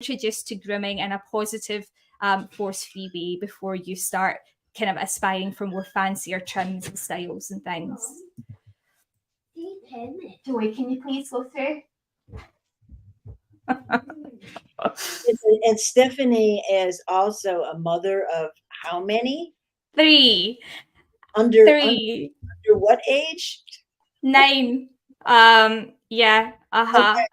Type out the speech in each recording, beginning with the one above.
introduced to grooming in a positive, force-free way before you start kind of aspiring for more fancier trims and styles and things. Joy, can you please go through? And Stephanie is also a mother of how many? 3. Under 3. Under what age? 9. Yeah. Okay.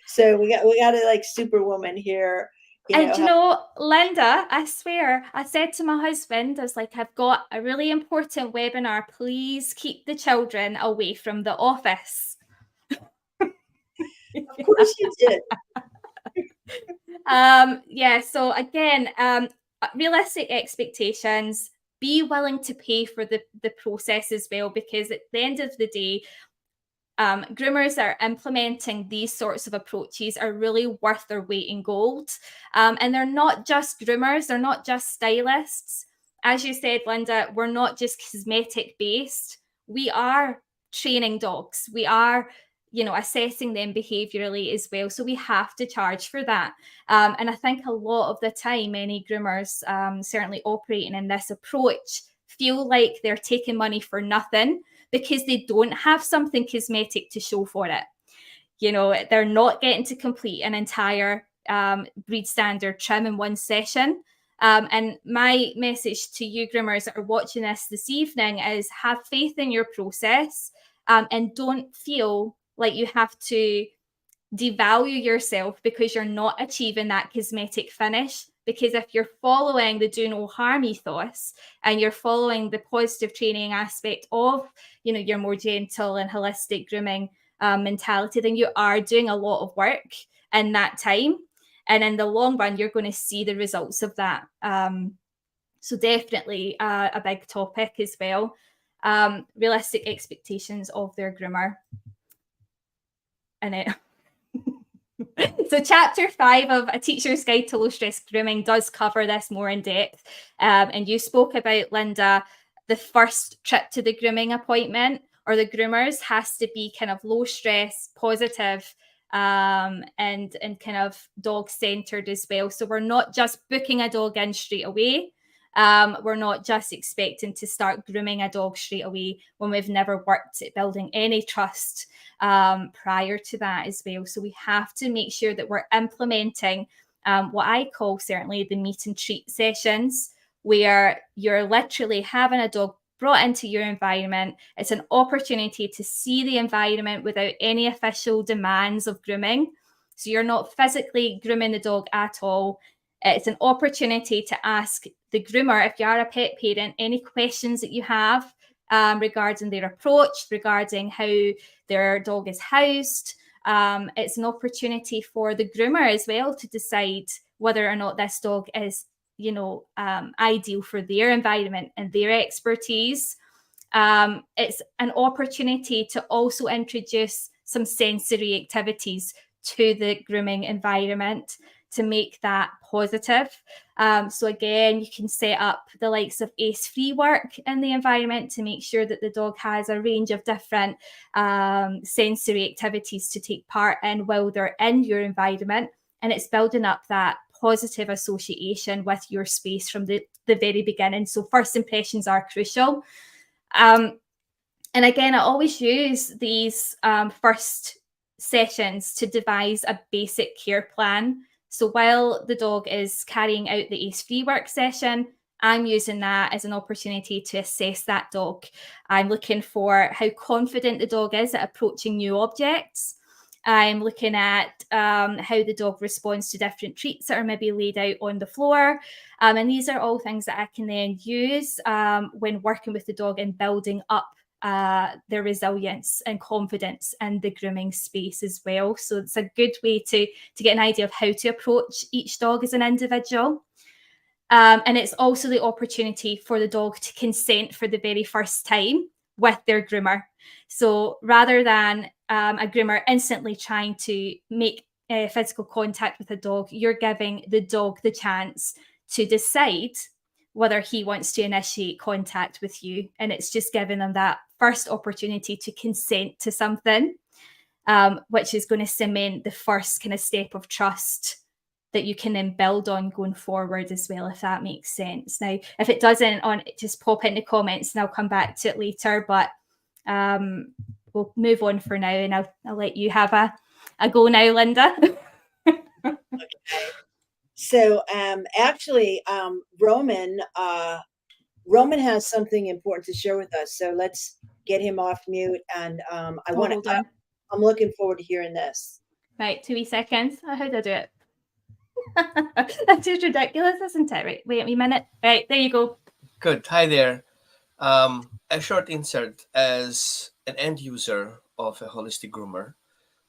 So we got to like Superwoman here. And you know, Linda, I swear, I said to my husband, I was like, I've got a really important webinar. Please keep the children away from the office. Of course you did. Yeah, so again, realistic expectations, be willing to pay for the process as well, because at the end of the day, groomers that are implementing these sorts of approaches are really worth their weight in gold. And they're not just groomers, they're not just stylists. As you said, Linda, we're not just cosmetic based. We are training dogs. We are, assessing them behaviorally as well. So we have to charge for that. And I think a lot of the time, many groomers, certainly operating in this approach, feel like they're taking money for nothing because they don't have something cosmetic to show for it. They're not getting to complete an entire breed standard trim in one session. And my message to you groomers that are watching this evening is have faith in your process, and don't feel like you have to devalue yourself because you're not achieving that cosmetic finish. Because if you're following the do no harm ethos and you're following the positive training aspect of, your more gentle and holistic grooming mentality, then you are doing a lot of work in that time. And in the long run, you're going to see the results of that. So definitely a big topic as well. Realistic expectations of their groomer. And it... So chapter 5 of A Teacher's Guide to Low Stress Grooming does cover this more in depth. And you spoke about, Linda, the first trip to the grooming appointment or the groomers has to be kind of low stress, positive, and kind of dog centered as well. So we're not just booking a dog in straight away. We're not just expecting to start grooming a dog straight away when we've never worked at building any trust prior to that as well. So we have to make sure that we're implementing what I call certainly the meet and treat sessions, where you're literally having a dog brought into your environment. It's an opportunity to see the environment without any official demands of grooming. So you're not physically grooming the dog at all. It's an opportunity to ask the groomer, if you are a pet parent, any questions that you have regarding their approach, regarding how their dog is housed. It's an opportunity for the groomer as well to decide whether or not this dog is, ideal for their environment and their expertise. It's an opportunity to also introduce some sensory activities to the grooming environment to make that positive. So again, you can set up the likes of ACE-free work in the environment to make sure that the dog has a range of different sensory activities to take part in while they're in your environment. And it's building up that positive association with your space from the very beginning. So first impressions are crucial. And again, I always use these first sessions to devise a basic care plan. So while the dog is carrying out the ACE-free work session, I'm using that as an opportunity to assess that dog. I'm looking for how confident the dog is at approaching new objects. I'm looking at how the dog responds to different treats that are maybe laid out on the floor. And these are all things that I can then use when working with the dog and building up their resilience and confidence in the grooming space as well. So it's a good way to get an idea of how to approach each dog as an individual. And it's also the opportunity for the dog to consent for the very first time with their groomer. So rather than a groomer instantly trying to make physical contact with a dog, you're giving the dog the chance to decide whether he wants to initiate contact with you. And it's just giving them that first opportunity to consent to something. which is going to cement the first kind of step of trust that you can then build on going forward as well, if that makes sense. Now, if it doesn't, just pop it in the comments and I'll come back to it later. But we'll move on for now, and I'll let you have a go now, Linda. Okay. So actually, Roman has something important to share with us. So let's get him off mute, and Hold on. I'm looking forward to hearing this. Right, 2 wee seconds. How did I do it? That's just ridiculous, isn't it? Right, wait a wee minute. Right, there you go. Good. Hi there. A short insert. As an end user of a holistic groomer,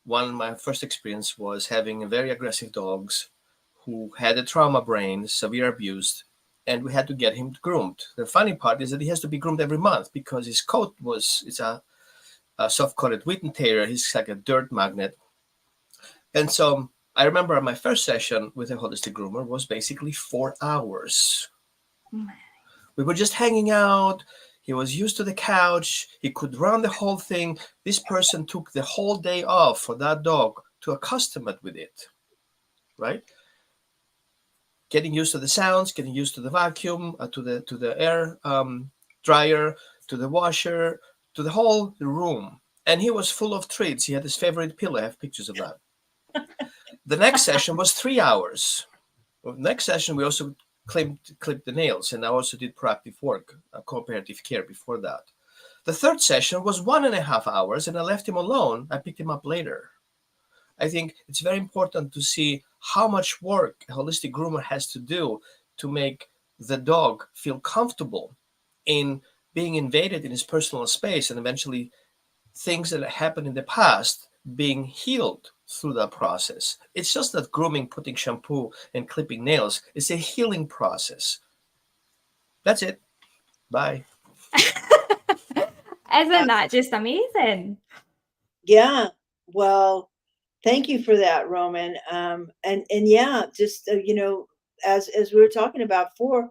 my first experience was having very aggressive dogs who had a trauma brain, severe abused, and we had to get him groomed. The funny part is that he has to be groomed every month because his coat it's a soft-coated Wheaten Terrier. He's like a dirt magnet. And so I remember my first session with a holistic groomer was basically 4 hours. We were just hanging out. He was used to the couch. He could run the whole thing. This person took the whole day off for that dog to accustom it with it, right? Getting used to the sounds, getting used to the vacuum, to the air dryer, to the washer, to the whole room. And he was full of treats. He had his favorite pillow. I have pictures of that. The next session was 3 hours. Next session, we also clipped the nails, and I also did proactive work, cooperative care before that. The third session was 1.5 hours, and I left him alone. I picked him up later. I think it's very important to see how much work a holistic groomer has to do to make the dog feel comfortable in being invaded in his personal space, and eventually things that happened in the past being healed through that process. It's just that grooming, putting shampoo and clipping nails is a healing process. That's it. Bye. Isn't that just amazing? Yeah. Well, thank you for that, Roman. And yeah, just as we were talking about before,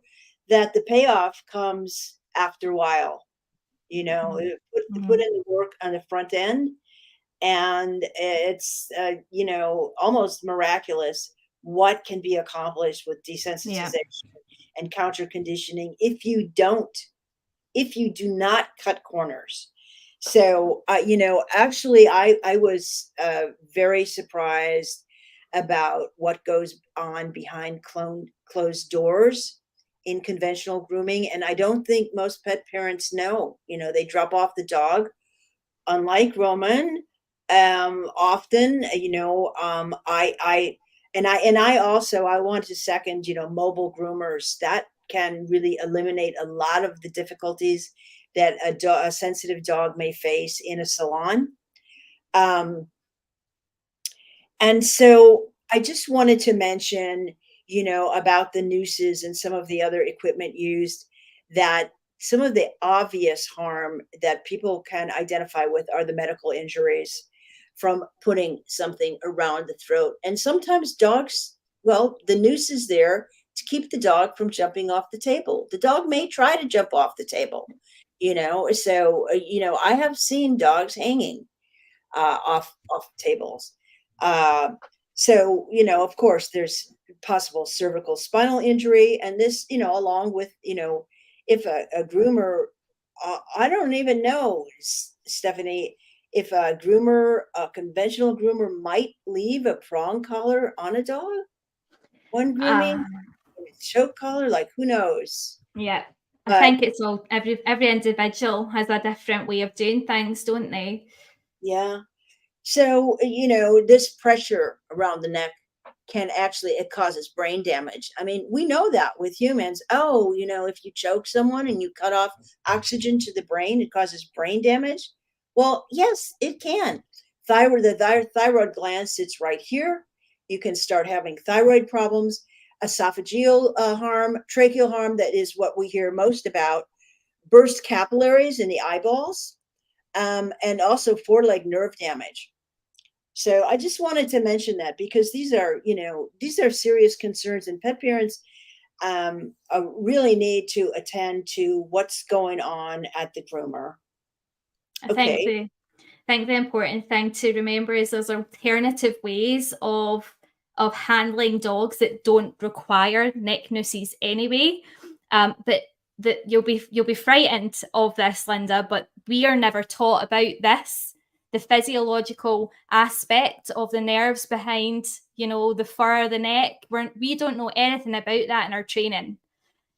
that the payoff comes after a while. Put in the work on the front end, and it's almost miraculous what can be accomplished with desensitization and counter conditioning if you do not cut corners. So actually I was very surprised about what goes on behind closed doors in conventional grooming, and I don't think most pet parents know. They drop off the dog, unlike Roman. Often, I want to second, mobile groomers that can really eliminate a lot of the difficulties that a sensitive dog may face in a salon. And so I just wanted to mention, about the nooses and some of the other equipment used, that some of the obvious harm that people can identify with are the medical injuries from putting something around the throat. And sometimes dogs, well, the noose is there to keep the dog from jumping off the table. The dog may try to jump off the table, so, I have seen dogs hanging off tables. So, of course, there's possible cervical spinal injury. And this, along with, if a groomer, I don't even know, Stephanie, if a conventional groomer might leave a prong collar on a dog when grooming, choke collar, like who knows? Yeah. I think it's all, every individual has a different way of doing things, don't they? Yeah. So, this pressure around the neck it causes brain damage. I mean, we know that with humans. Oh, if you choke someone and you cut off oxygen to the brain, it causes brain damage. Well, yes, it can. The thyroid gland sits right here. You can start having thyroid problems, esophageal harm, tracheal harm. That is what we hear most about. Burst capillaries in the eyeballs, and also foreleg nerve damage. So I just wanted to mention that because these are serious concerns, and pet parents really need to attend to what's going on at the groomer. I think think the important thing to remember is there's alternative ways of handling dogs that don't require neck nooses anyway. But that you'll be frightened of this, Linda, but we are never taught about this, the physiological aspect of the nerves behind, the fur of the neck. We don't know anything about that in our training.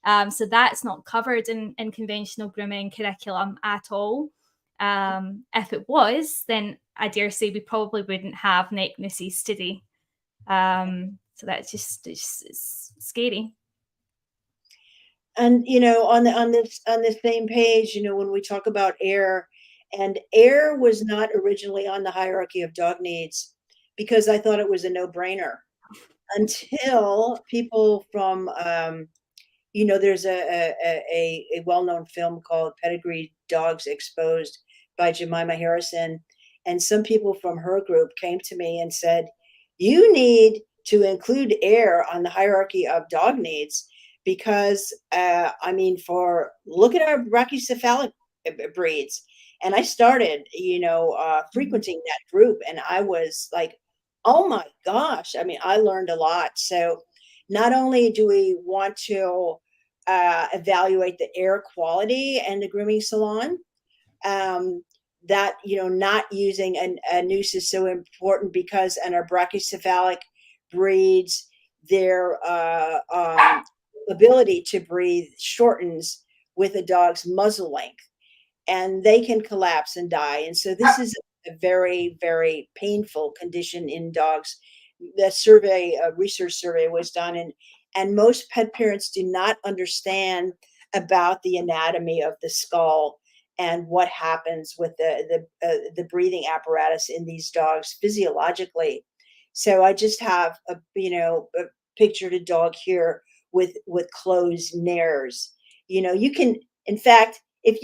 So that's not covered in conventional grooming curriculum at all. If it was, then I dare say we probably wouldn't have neck nooses today. So that's it's scary. And on this same page, when we talk about air, and air was not originally on the hierarchy of dog needs because I thought it was a no-brainer until people from there's a well-known film called Pedigree Dogs Exposed by Jemima Harrison, and some people from her group came to me and said, you need to include air on the hierarchy of dog needs because look at our brachycephalic breeds. And I started frequenting that group, and I was like, oh my gosh, I learned a lot. So not only do we want to evaluate the air quality in the grooming salon, that not using a noose is so important because in our brachycephalic breeds, their ability to breathe shortens with a dog's muzzle length, and they can collapse and die. And so this is a very, very painful condition in dogs. A research survey was done, and most pet parents do not understand about the anatomy of the skull and what happens with the breathing apparatus in these dogs physiologically. So I just have a pictured a dog here with closed nares. You can, in fact, if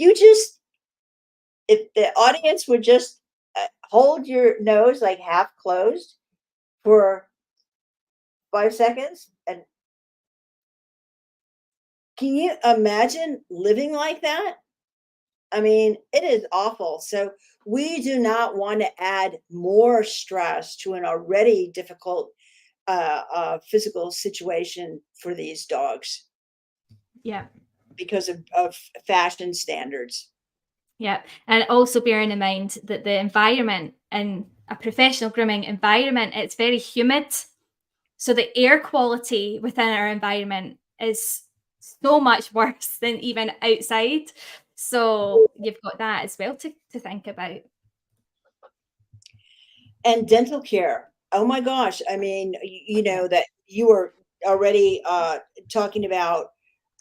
the audience would just hold your nose like half closed for 5 seconds, and can you imagine living like that? It is awful. So we do not want to add more stress to an already difficult physical situation for these dogs. Yeah. Because of fashion standards. Yeah. And also bearing in mind that the environment in a professional grooming environment, it's very humid. So the air quality within our environment is so much worse than even outside. So you've got that as well to think about. And dental care. Oh my gosh. That you were already talking about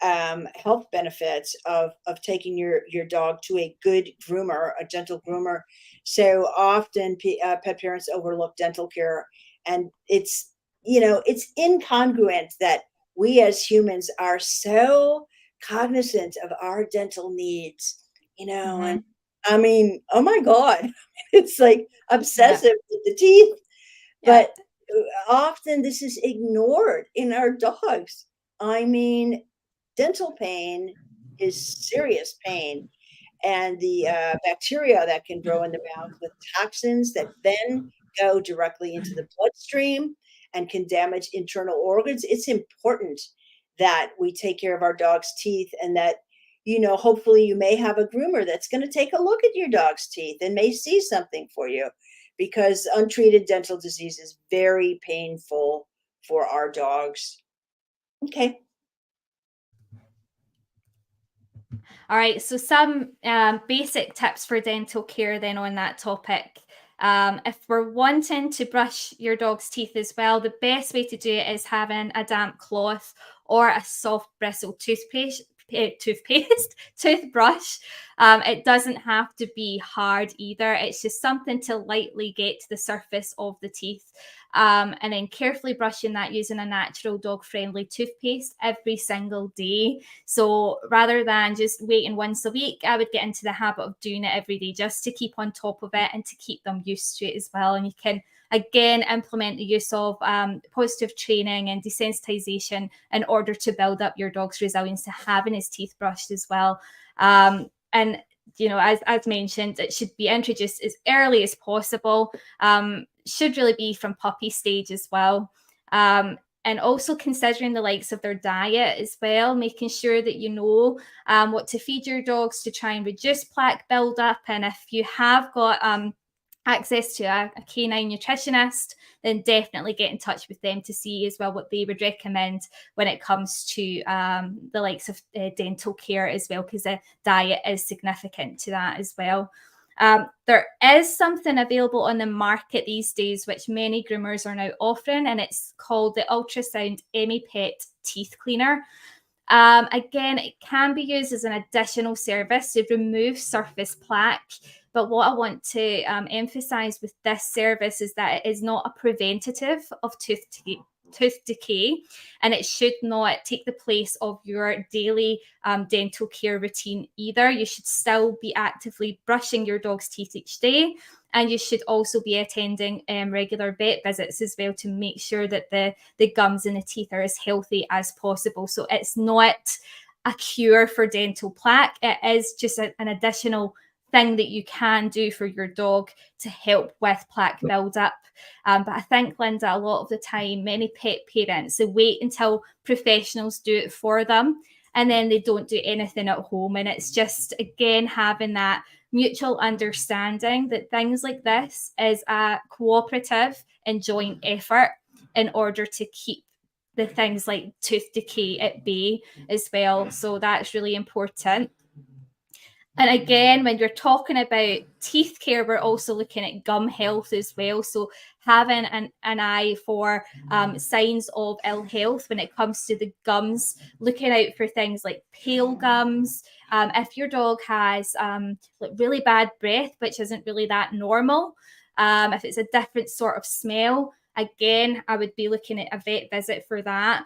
health benefits of taking your dog to a good groomer, a dental groomer. So often pet parents overlook dental care, and it's incongruent that we as humans are so cognizant of our dental needs, Mm-hmm. and oh my God, it's like obsessive with the teeth, but often this is ignored in our dogs. Dental pain is serious pain, and the bacteria that can grow in the mouth with toxins that then go directly into the bloodstream and can damage internal organs. It's important that we take care of our dog's teeth, and that hopefully you may have a groomer that's going to take a look at your dog's teeth and may see something for you, because untreated dental disease is very painful for our dogs. Okay. All right, so some basic tips for dental care then on that topic. If we're wanting to brush your dog's teeth as well, the best way to do it is having a damp cloth or a soft bristle toothbrush. It doesn't have to be hard either. It's just something to lightly get to the surface of the teeth. And then carefully brushing that using a natural dog-friendly toothpaste every single day. So rather than just waiting once a week, I would get into the habit of doing it every day just to keep on top of it and to keep them used to it as well. And you can, again, implement the use of positive training and desensitization in order to build up your dog's resilience to having his teeth brushed as well. And as mentioned, it should be introduced as early as possible. Should really be from puppy stage as well. And also considering the likes of their diet as well, making sure that you know what to feed your dogs to try and reduce plaque buildup. And if you have got access to a canine nutritionist, then definitely get in touch with them to see as well what they would recommend when it comes to the likes of dental care as well, because the diet is significant to that as well. There is something available on the market these days, which many groomers are now offering, and it's called the Ultrasound EmiPet Teeth Cleaner. Again, it can be used as an additional service to remove surface plaque. But what I want to emphasize with this service is that it is not a preventative of tooth decay, and it should not take the place of your daily dental care routine either. You should still be actively brushing your dog's teeth each day, and you should also be attending regular vet visits as well to make sure that the gums and the teeth are as healthy as possible. So it's not a cure for dental plaque. It is just an additional thing that you can do for your dog to help with plaque buildup. But I think, Linda, a lot of the time, many pet parents, they wait until professionals do it for them, and then they don't do anything at home. And it's just, again, having that mutual understanding that things like this is a cooperative and joint effort in order to keep the things like tooth decay at bay as well. So that's really important. And again, when you're talking about teeth care, we're also looking at gum health as well. So having an eye for signs of ill health when it comes to the gums, looking out for things like pale gums. If your dog has like really bad breath, which isn't really that normal, if it's a different sort of smell, again, I would be looking at a vet visit for that.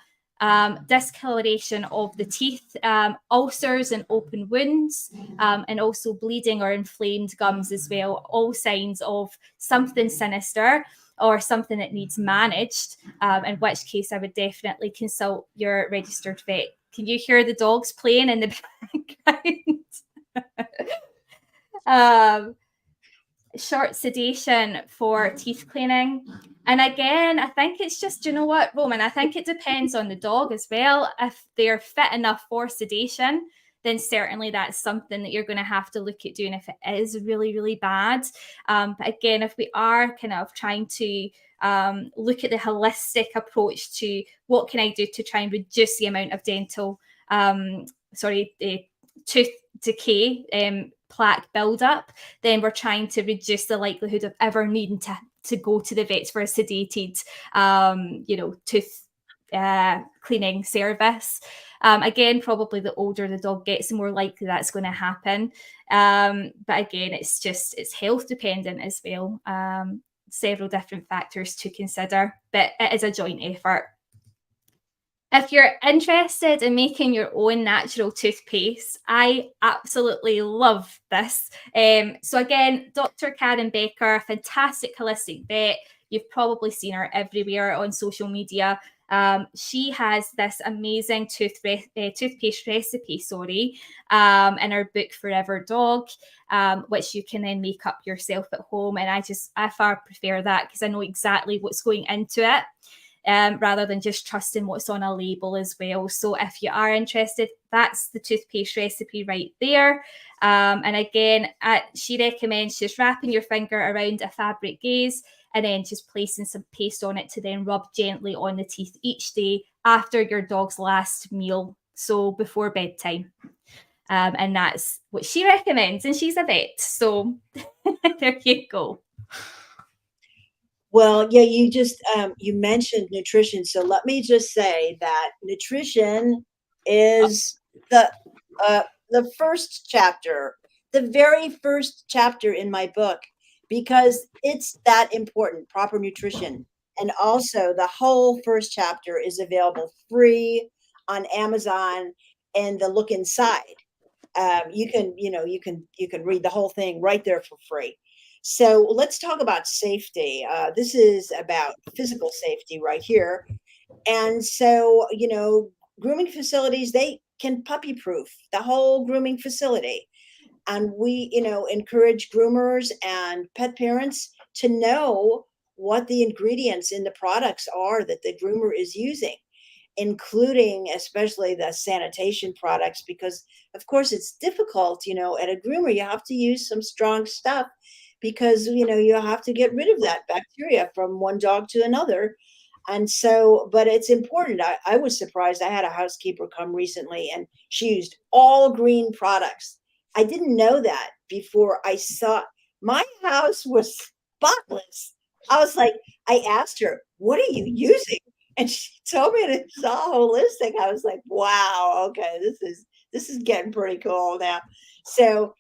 Discoloration of the teeth, ulcers and open wounds, and also bleeding or inflamed gums as well. All signs of something sinister or something that needs managed, in which case I would definitely consult your registered vet. Can you hear the dogs playing in the background? Short sedation for teeth cleaning. And again, I think it's just, you know what, Roman, I think it depends on the dog as well. If they're fit enough for sedation, then certainly that's something that you're going to have to look at doing if it is really, really bad. But again, if we are kind of trying to look at the holistic approach to what can I do to try and reduce the amount of tooth decay, plaque buildup, then we're trying to reduce the likelihood of ever needing to go to the vets for a sedated, tooth cleaning service. Again, probably the older the dog gets, the more likely that's going to happen. But again, it's health dependent as well. Several different factors to consider, but it is a joint effort. If you're interested in making your own natural toothpaste, I absolutely love this. So again, Dr. Karen Becker, a fantastic holistic vet. You've probably seen her everywhere on social media. She has this amazing toothpaste recipe, in her book Forever Dog, which you can then make up yourself at home. And I far prefer that because I know exactly what's going into it. Rather than just trusting what's on a label as well. So if you are interested, that's the toothpaste recipe right there. And again, she recommends just wrapping your finger around a fabric gaze and then just placing some paste on it to then rub gently on the teeth each day after your dog's last meal, so before bedtime. And that's what she recommends, and she's a vet. So there you go. Well, yeah, you just you mentioned nutrition, so let me just say that nutrition is the first chapter, the very first chapter in my book, because it's that important, proper nutrition. And also the whole first chapter is available free on Amazon, and the look inside. You can read the whole thing right there for free. So let's talk about safety. This is about physical safety right here. And so, grooming facilities, they can puppy proof the whole grooming facility. And we, encourage groomers and pet parents to know what the ingredients in the products are that the groomer is using, including especially the sanitation products, because of course it's difficult, at a groomer you have to use some strong stuff because you have to get rid of that bacteria from one dog to another. And so, but it's important. I was surprised. I had a housekeeper come recently and she used all green products. I didn't know that before I saw. My house was spotless. I was like, I asked her, what are you using? And she told me, and it's all holistic. I was like, wow, okay, this is getting pretty cool now. So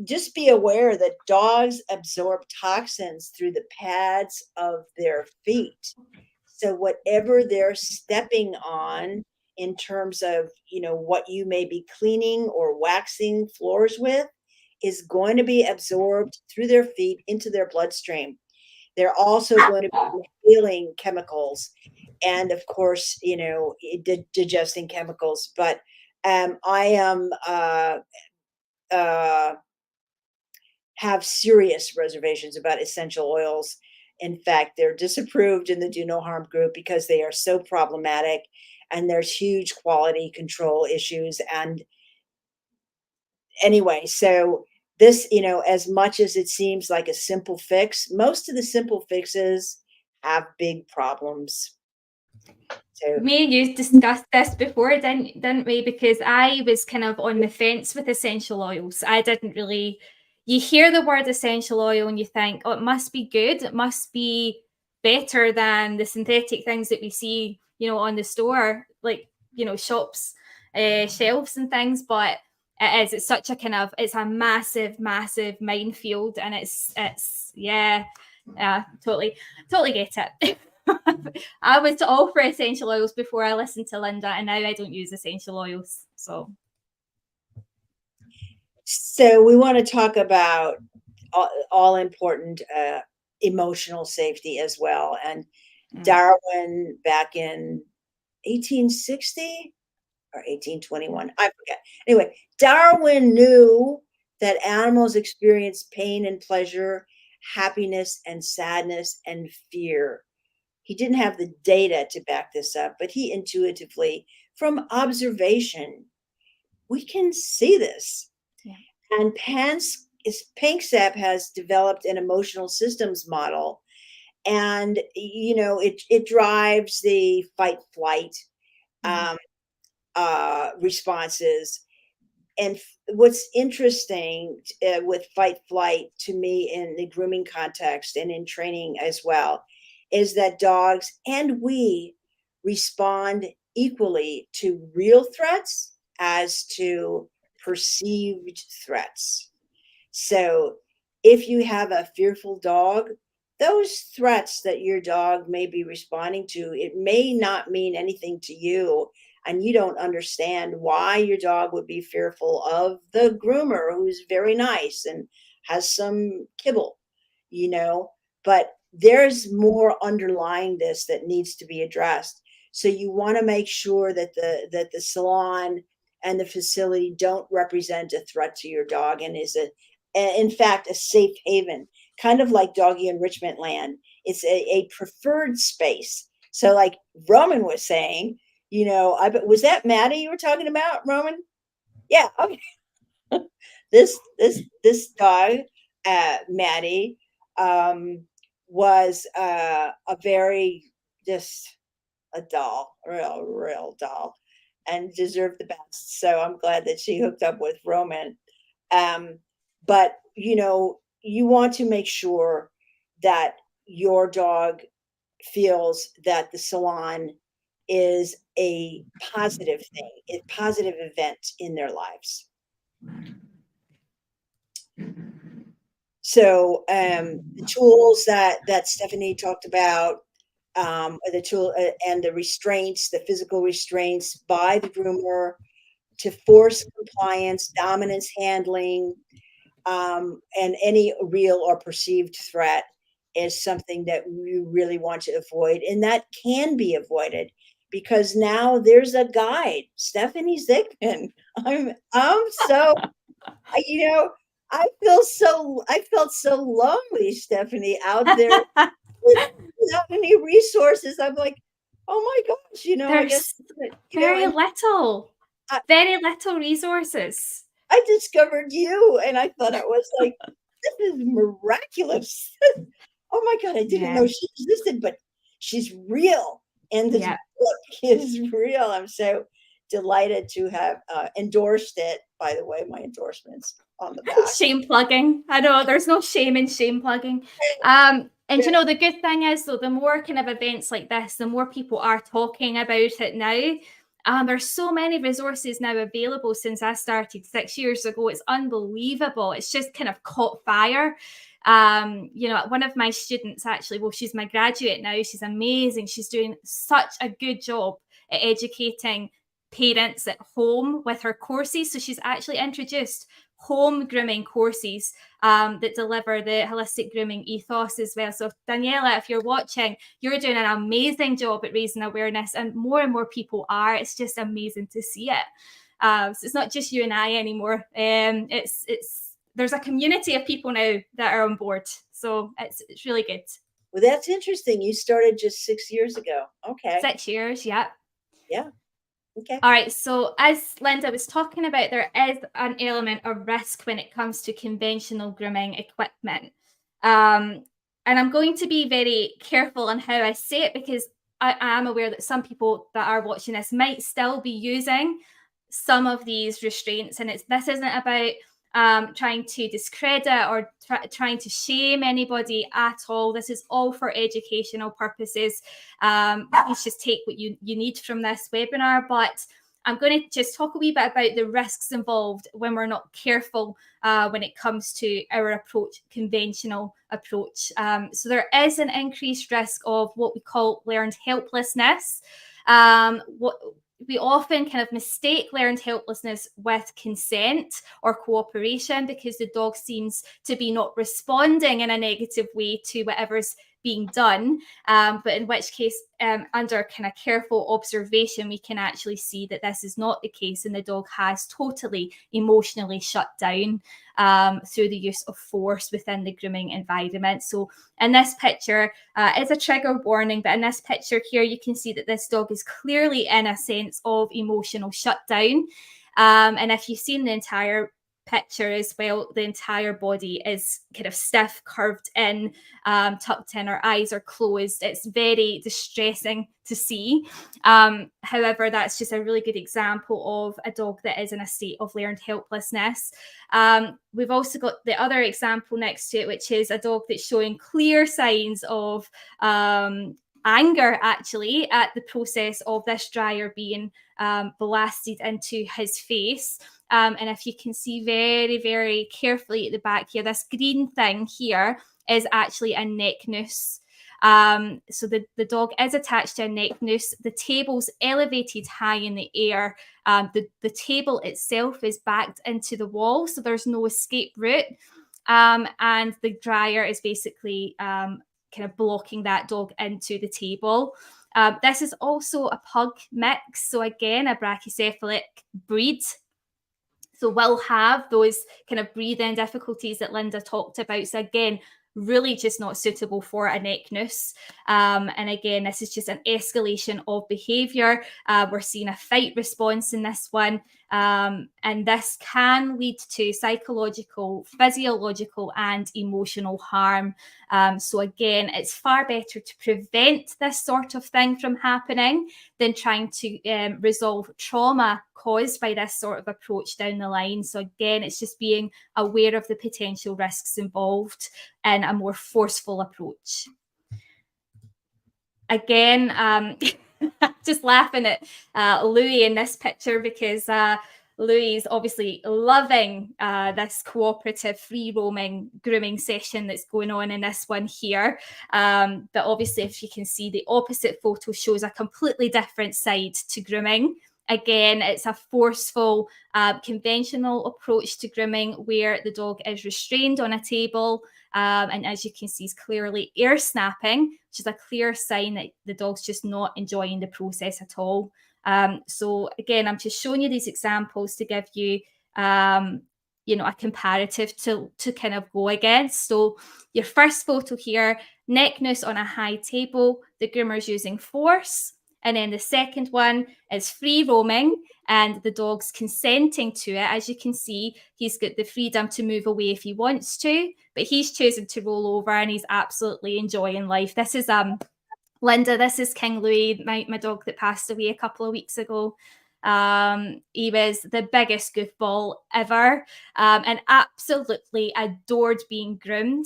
just be aware that dogs absorb toxins through the pads of their feet. So whatever they're stepping on in terms of, what you may be cleaning or waxing floors with is going to be absorbed through their feet into their bloodstream. They're also going to be inhaling chemicals and of course, digesting chemicals. But I am have serious reservations about essential oils. In fact, they're disapproved in the Do No Harm group because they are so problematic and there's huge quality control issues. And anyway, so this, as much as it seems like a simple fix, most of the simple fixes have big problems. So Me and you discussed this before, didn't we? Because I was kind of on the fence with essential oils. I didn't really. You hear the word essential oil and you think, oh, it must be good. It must be better than the synthetic things that we see, on the store, like shops, shelves and things. But it is. It's such a kind of. It's a massive, massive minefield, and it's yeah, totally get it. I was all for essential oils before I listened to Linda, and now I don't use essential oils. So we want to talk about all important emotional safety as well. And Darwin, back in 1860 or 1821, I forget. Anyway, Darwin knew that animals experience pain and pleasure, happiness and sadness and fear. He didn't have the data to back this up, but he intuitively, from observation, we can see this. Yeah. And Panksepp has developed an emotional systems model, and it drives the fight flight responses. And what's interesting with fight flight to me in the grooming context and in training as well is that dogs and we respond equally to real threats as to perceived threats. So if you have a fearful dog, those threats that your dog may be responding to, it may not mean anything to you, and you don't understand why your dog would be fearful of the groomer who's very nice and has some kibble, but there's more underlying this that needs to be addressed. So you want to make sure that the salon and the facility don't represent a threat to your dog and is in fact a safe haven, kind of like doggy enrichment land. It's a preferred space. So like Roman was saying, was that Maddie you were talking about, Roman? Yeah. Okay. this dog, Maddie, was a very just a doll, real doll, and deserved the best. So I'm glad that she hooked up with Roman. But you want to make sure that your dog feels that the salon is a positive thing, a positive event in their lives. So the tools that Stephanie talked about, the tool and the restraints, the physical restraints by the groomer to force compliance, dominance handling, and any real or perceived threat is something that we really want to avoid. And that can be avoided because now there's a guide, Stephanie Zikmann. I'm so, I felt so lonely, Stephanie, out there without any resources. I'm like, oh my gosh, I guess, There's very and little, I, very little resources. I discovered you, and I thought I was like, this is miraculous. Oh my God, I didn't Yeah, know she existed, but she's real. And this yeah. book is real. I'm so delighted to have endorsed it. By the way, my endorsements on the back. Shame plugging. I know there's no shame in shame plugging. And the good thing is, though, the more kind of events like this, the more people are talking about it now. There's so many resources now available since I started 6 years ago. It's unbelievable. It's just kind of caught fire. One of my students, actually, well, she's my graduate now. She's amazing. She's doing such a good job at educating parents at home with her courses. So she's actually introduced home grooming courses that deliver the holistic grooming ethos as well. So Daniela, if you're watching, you're doing an amazing job at raising awareness, and more people are. It's just amazing to see it. So it's not just you and I anymore. It's there's a community of people now that are on board. So it's really good. Well, that's interesting. You started just 6 years ago. Okay. 6 years, yeah. Yeah. Okay. All right. So as Linda was talking about, there is an element of risk when it comes to conventional grooming equipment. And I'm going to be very careful on how I say it, because I am aware that some people that are watching this might still be using some of these restraints. And this isn't about trying to discredit or trying to shame anybody at all. This is all for educational purposes. Please just take what you need from this webinar. But I'm going to just talk a wee bit about the risks involved when we're not careful when it comes to our approach, conventional approach. So there is an increased risk of what we call learned helplessness. We often kind of mistake learned helplessness with consent or cooperation, because the dog seems to be not responding in a negative way to whatever's being done. But in which case, under kind of careful observation, we can actually see that this is not the case, and the dog has totally emotionally shut down through the use of force within the grooming environment. So in this picture, it's a trigger warning, but in this picture here, you can see that this dog is clearly in a sense of emotional shutdown. And if you've seen the entire picture as well, the entire body is kind of stiff, curved in, tucked in, her eyes are closed. It's very distressing to see. However, that's just a really good example of a dog that is in a state of learned helplessness. We've also got the other example next to it, which is a dog that's showing clear signs of anger, actually, at the process of this dryer being blasted into his face. And if you can see very, very carefully at the back here, this green thing here is actually a neck noose. So the dog is attached to a neck noose. The table's elevated high in the air. The table itself is backed into the wall, so there's no escape route. And the dryer is basically kind of blocking that dog into the table. This is also a pug mix. So again, a brachycephalic breed. So will have those kind of breathing difficulties that Linda talked about. So again, really just not suitable for a neck noose. And again, this is just an escalation of behavior. We're seeing a fight response in this one. And this can lead to psychological, physiological, and emotional harm. So again, it's far better to prevent this sort of thing from happening than trying to resolve trauma caused by this sort of approach down the line. So again, it's just being aware of the potential risks involved in a more forceful approach. Again, just laughing at Louis in this picture, because Louis is obviously loving this cooperative free roaming grooming session that's going on in this one here. But obviously, if you can see, the opposite photo shows a completely different side to grooming. Again, it's a forceful, conventional approach to grooming where the dog is restrained on a table. And as you can see, is clearly ear snapping, which is a clear sign that the dog's just not enjoying the process at all. So again, I'm just showing you these examples to give you, a comparative to kind of go against. So your first photo here, neck noose on a high table, the groomer's using force. And then the second one is free roaming and the dog's consenting to it. As you can see, he's got the freedom to move away if he wants to, but he's chosen to roll over and he's absolutely enjoying life. This is Linda, this is King Louis, my dog that passed away a couple of weeks ago. He was the biggest goofball ever, and absolutely adored being groomed.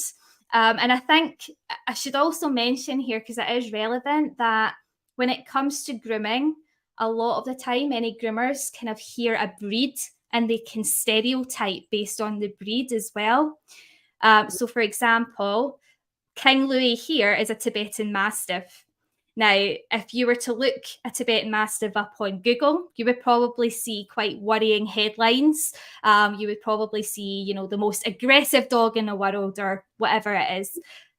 And I think I should also mention here, because it is relevant, that when it comes to grooming, a lot of the time, any groomers kind of hear a breed and they can stereotype based on the breed as well. So, for example, King Louis here is a Tibetan Mastiff. Now, if you were to look a Tibetan Mastiff up on Google, you would probably see quite worrying headlines. You would probably see, the most aggressive dog in the world or whatever it is.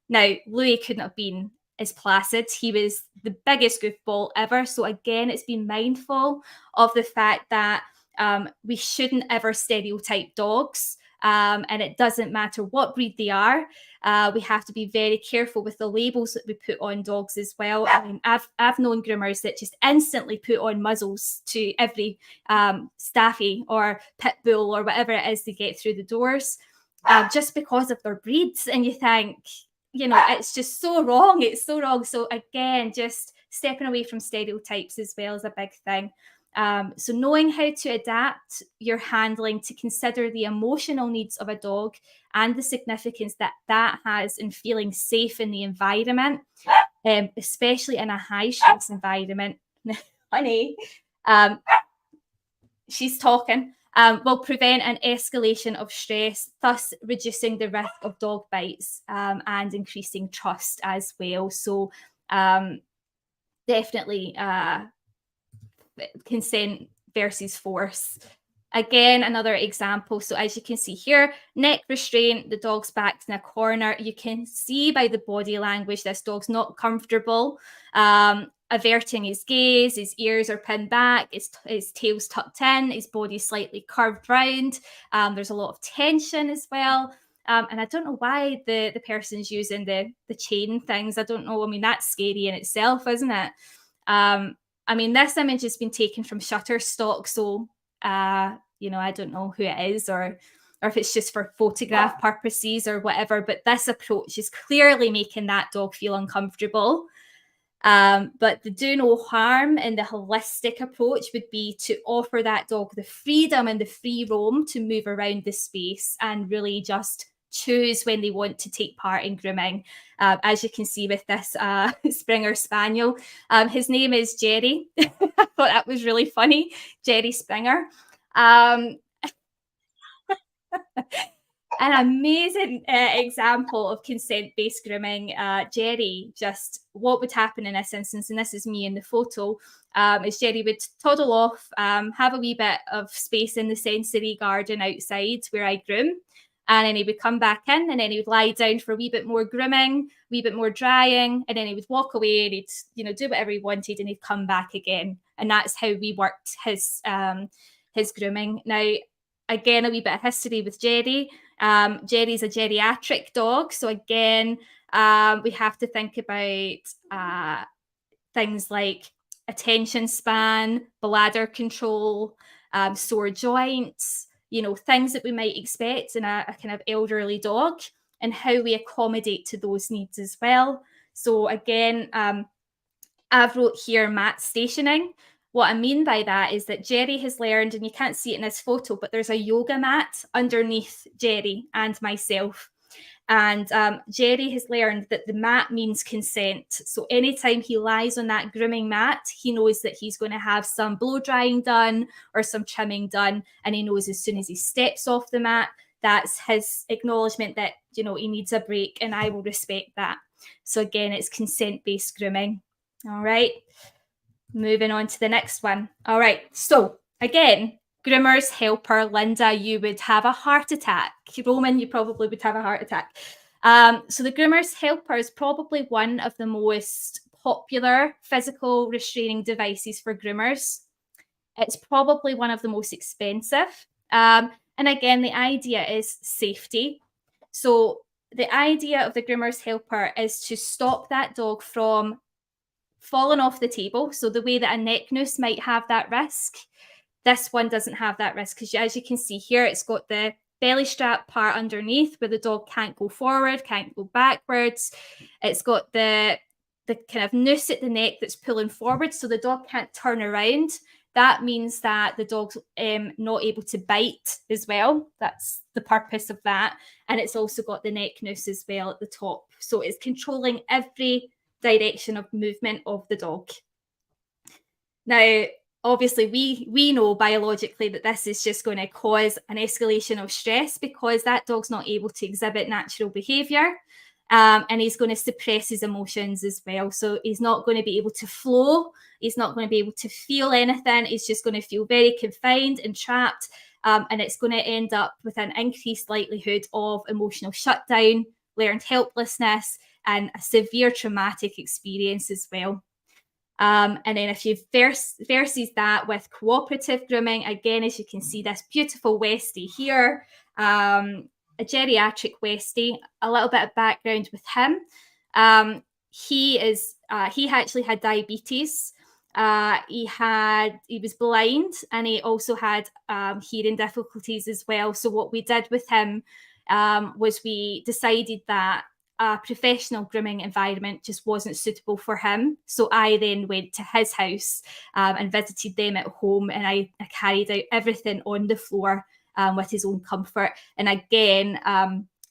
Now, Louis couldn't have been as placid. He was the biggest goofball ever. So again, it's been mindful of the fact that we shouldn't ever stereotype dogs. And it doesn't matter what breed they are. We have to be very careful with the labels that we put on dogs as well. I mean, I've known groomers that just instantly put on muzzles to every staffy or pit bull or whatever it is they get through the doors, just because of their breeds. And you think, it's just so wrong. It's so wrong. So again, just stepping away from stereotypes as well is a big thing. So knowing how to adapt your handling to consider the emotional needs of a dog and the significance that has in feeling safe in the environment, especially in a high stress environment. Honey, she's talking, will prevent an escalation of stress, thus reducing the risk of dog bites and increasing trust as well. So definitely consent versus force. Again, another example. So as you can see here, neck restraint, the dog's back's in a corner. You can see by the body language, this dog's not comfortable, averting his gaze, his ears are pinned back, his tail's tucked in, his body's slightly curved round. There's a lot of tension as well. And I don't know why the person's using the chain things. I don't know. I mean, that's scary in itself, isn't it? I mean, this image has been taken from Shutterstock, so, I don't know who it is or if it's just for photograph purposes or whatever, but this approach is clearly making that dog feel uncomfortable. But the do no harm in the holistic approach would be to offer that dog the freedom and the free roam to move around the space and really just choose when they want to take part in grooming. As you can see with this Springer Spaniel, his name is Jerry. I thought that was really funny, Jerry Springer. An amazing example of consent-based grooming. Jerry, just what would happen in this instance, and this is me in the photo, is Jerry would toddle off, have a wee bit of space in the sensory garden outside where I groom, and then he would come back in and then he would lie down for a wee bit more grooming, a wee bit more drying, and then he would walk away and he'd do whatever he wanted and he'd come back again. And that's how we worked his grooming. Now, again, a wee bit of history with Jerry. Jerry's a geriatric dog. So again, we have to think about things like attention span, bladder control, sore joints, things that we might expect in a kind of elderly dog and how we accommodate to those needs as well. So again, I've wrote here mat stationing. What I mean by that is that Jerry has learned, and you can't see it in this photo, but there's a yoga mat underneath Jerry and myself. And Jerry has learned that the mat means consent. So anytime he lies on that grooming mat, he knows that he's going to have some blow drying done or some trimming done. And he knows as soon as he steps off the mat, that's his acknowledgement that, he needs a break, and I will respect that. So again, it's consent-based grooming. All right. Moving on to the next one. All right. So again, groomer's helper, Linda, you would have a heart attack. Roman, you probably would have a heart attack. So the groomer's helper is probably one of the most popular physical restraining devices for groomers. It's probably one of the most expensive. And again, the idea is safety. So the idea of the groomer's helper is to stop that dog from falling off the table. So the way that a neck noose might have that risk, this one doesn't have that risk, because as you can see here, it's got the belly strap part underneath where the dog can't go forward, can't go backwards. It's got the kind of noose at the neck that's pulling forward, so the dog can't turn around. That means that the dog's not able to bite as well. That's the purpose of that. And it's also got the neck noose as well at the top. So it's controlling every direction of movement of the dog. Now, obviously, we know biologically that this is just going to cause an escalation of stress, because that dog's not able to exhibit natural behavior. And he's going to suppress his emotions as well. So he's not going to be able to flow. He's not going to be able to feel anything. He's just going to feel very confined and trapped. And it's going to end up with an increased likelihood of emotional shutdown, learned helplessness, and a severe traumatic experience as well. And then if you versus that with cooperative grooming, again, as you can see, this beautiful Westie here, a geriatric Westie. A little bit of background with him. He actually had diabetes. He was blind, and he also had hearing difficulties as well. So what we did with him was we decided that a professional grooming environment just wasn't suitable for him. So I then went to his house and visited them at home, and I carried out everything on the floor with his own comfort. And again,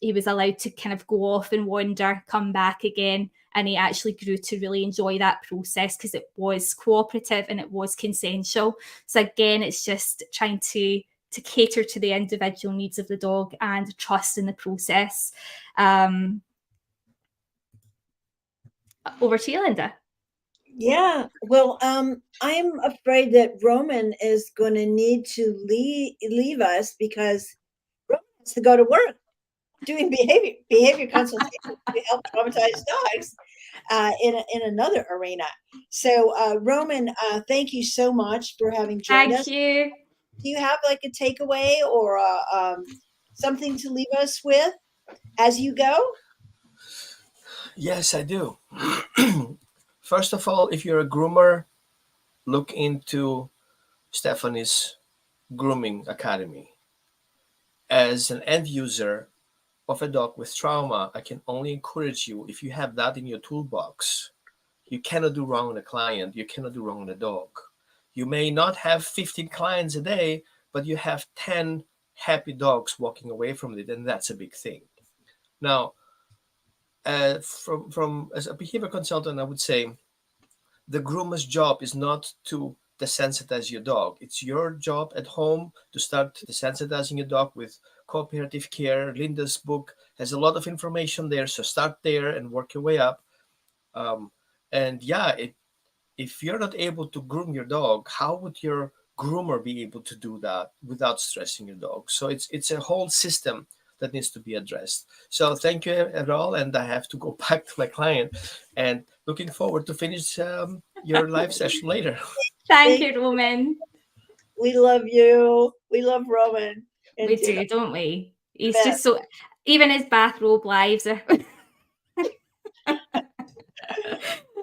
he was allowed to kind of go off and wander, come back again. And he actually grew to really enjoy that process, because it was cooperative and it was consensual. So again, it's just trying to cater to the individual needs of the dog and trust in the process. Over to you, Linda. Yeah, well, I'm afraid that Roman is going to need to leave us, because Roman has to go to work doing behavior consultation to help traumatized dogs in another arena. So, Roman, thank you so much for having joined us. Thank you. Do you have like a takeaway or something to leave us with as you go? Yes, I do. First of all, if you're a groomer, look into Stephanie's Grooming Academy. As an end user of a dog with trauma, I can only encourage you, if you have that in your toolbox, you cannot do wrong on a client, you cannot do wrong on a dog. You may not have 15 clients a day, but you have 10 happy dogs walking away from it, and that's a big thing. Now, from as a behavior consultant, I would say the groomer's job is not to desensitize your dog. It's your job at home to start desensitizing your dog with cooperative care. Linda's book has a lot of information there, so start there and work your way up. And yeah, if you're not able to groom your dog, how would your groomer be able to do that without stressing your dog? So it's a whole system that needs to be addressed. So thank you at all, and I have to go back to my client, and looking forward to finish your live session later. Thank you, Roman. We love you. We love Roman. We do, don't we? He's just so, even his bathrobe lives are.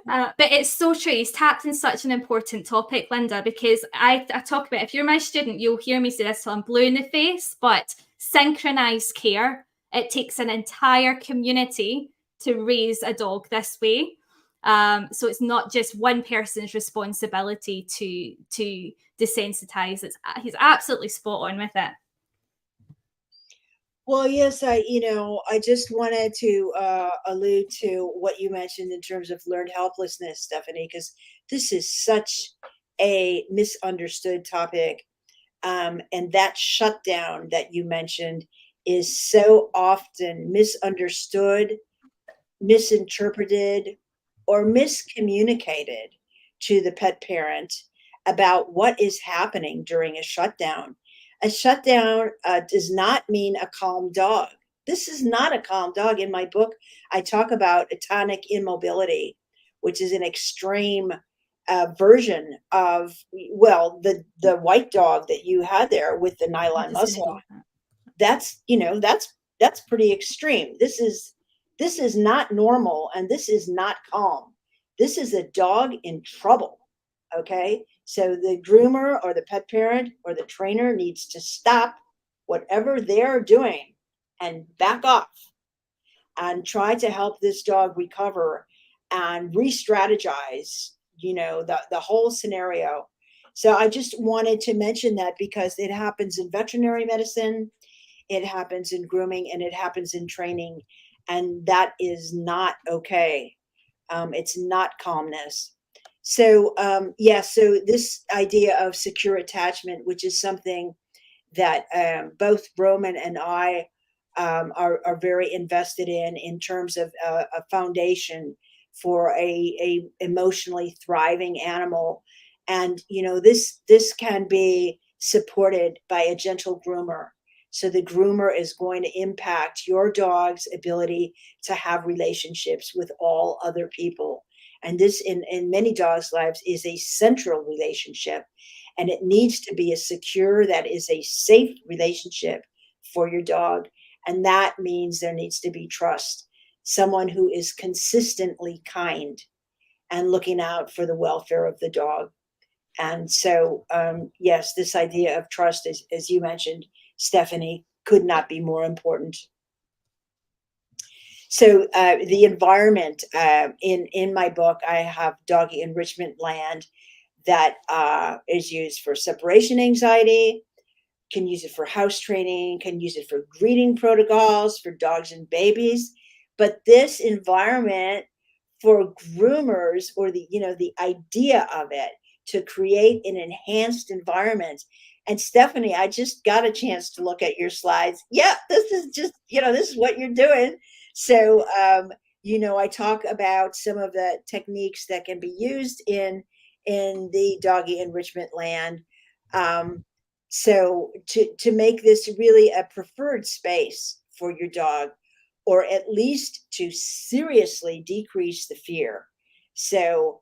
But it's so true. He's tapped in such an important topic, Linda, because I talk about, if you're my student, you'll hear me say this till I'm blue in the face, but synchronized care. It takes an entire community to raise a dog this way. So it's not just one person's responsibility to desensitize. He's absolutely spot on with it. Well, yes, I just wanted to allude to what you mentioned in terms of learned helplessness, Stephanie, because this is such a misunderstood topic. And that shutdown that you mentioned is so often misunderstood, misinterpreted, or miscommunicated to the pet parent about what is happening during a shutdown. A shutdown does not mean a calm dog. This is not a calm dog. In my book, I talk about atonic immobility, which is an extreme version of, well, the white dog that you had there with the nylon muzzle. that's, that's pretty extreme. This is not normal, and this is not calm. This is a dog in trouble. Okay? So the groomer or the pet parent or the trainer needs to stop whatever they're doing and back off and try to help this dog recover and re-strategize, the whole scenario. So I just wanted to mention that because it happens in veterinary medicine, it happens in grooming, and it happens in training, and that is not okay. It's not calmness. So so this idea of secure attachment, which is something that both Roman and I are very invested in terms of a foundation for a emotionally thriving animal. And this can be supported by a gentle groomer. So the groomer is going to impact your dog's ability to have relationships with all other people. And this, in many dogs' lives, is a central relationship. And it needs to be a secure, that is a safe relationship for your dog. And that means there needs to be trust. Someone who is consistently kind and looking out for the welfare of the dog. And so, yes, this idea of trust, as you mentioned, Stephanie, could not be more important. So the environment, in my book, I have doggy enrichment land that is used for separation anxiety, can use it for house training, can use it for breeding protocols for dogs and babies. But this environment for groomers, or the idea of it, to create an enhanced environment. And Stephanie, I just got a chance to look at your slides. Yeah, this is just, this is what you're doing. So, I talk about some of the techniques that can be used in the doggy enrichment land. So to make this really a preferred space for your dog, or at least to seriously decrease the fear. So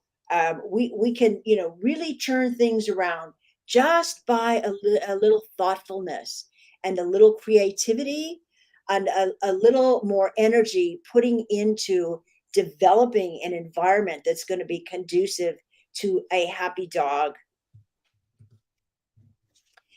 we can, really turn things around just by a little thoughtfulness and a little creativity and a little more energy putting into developing an environment that's going to be conducive to a happy dog.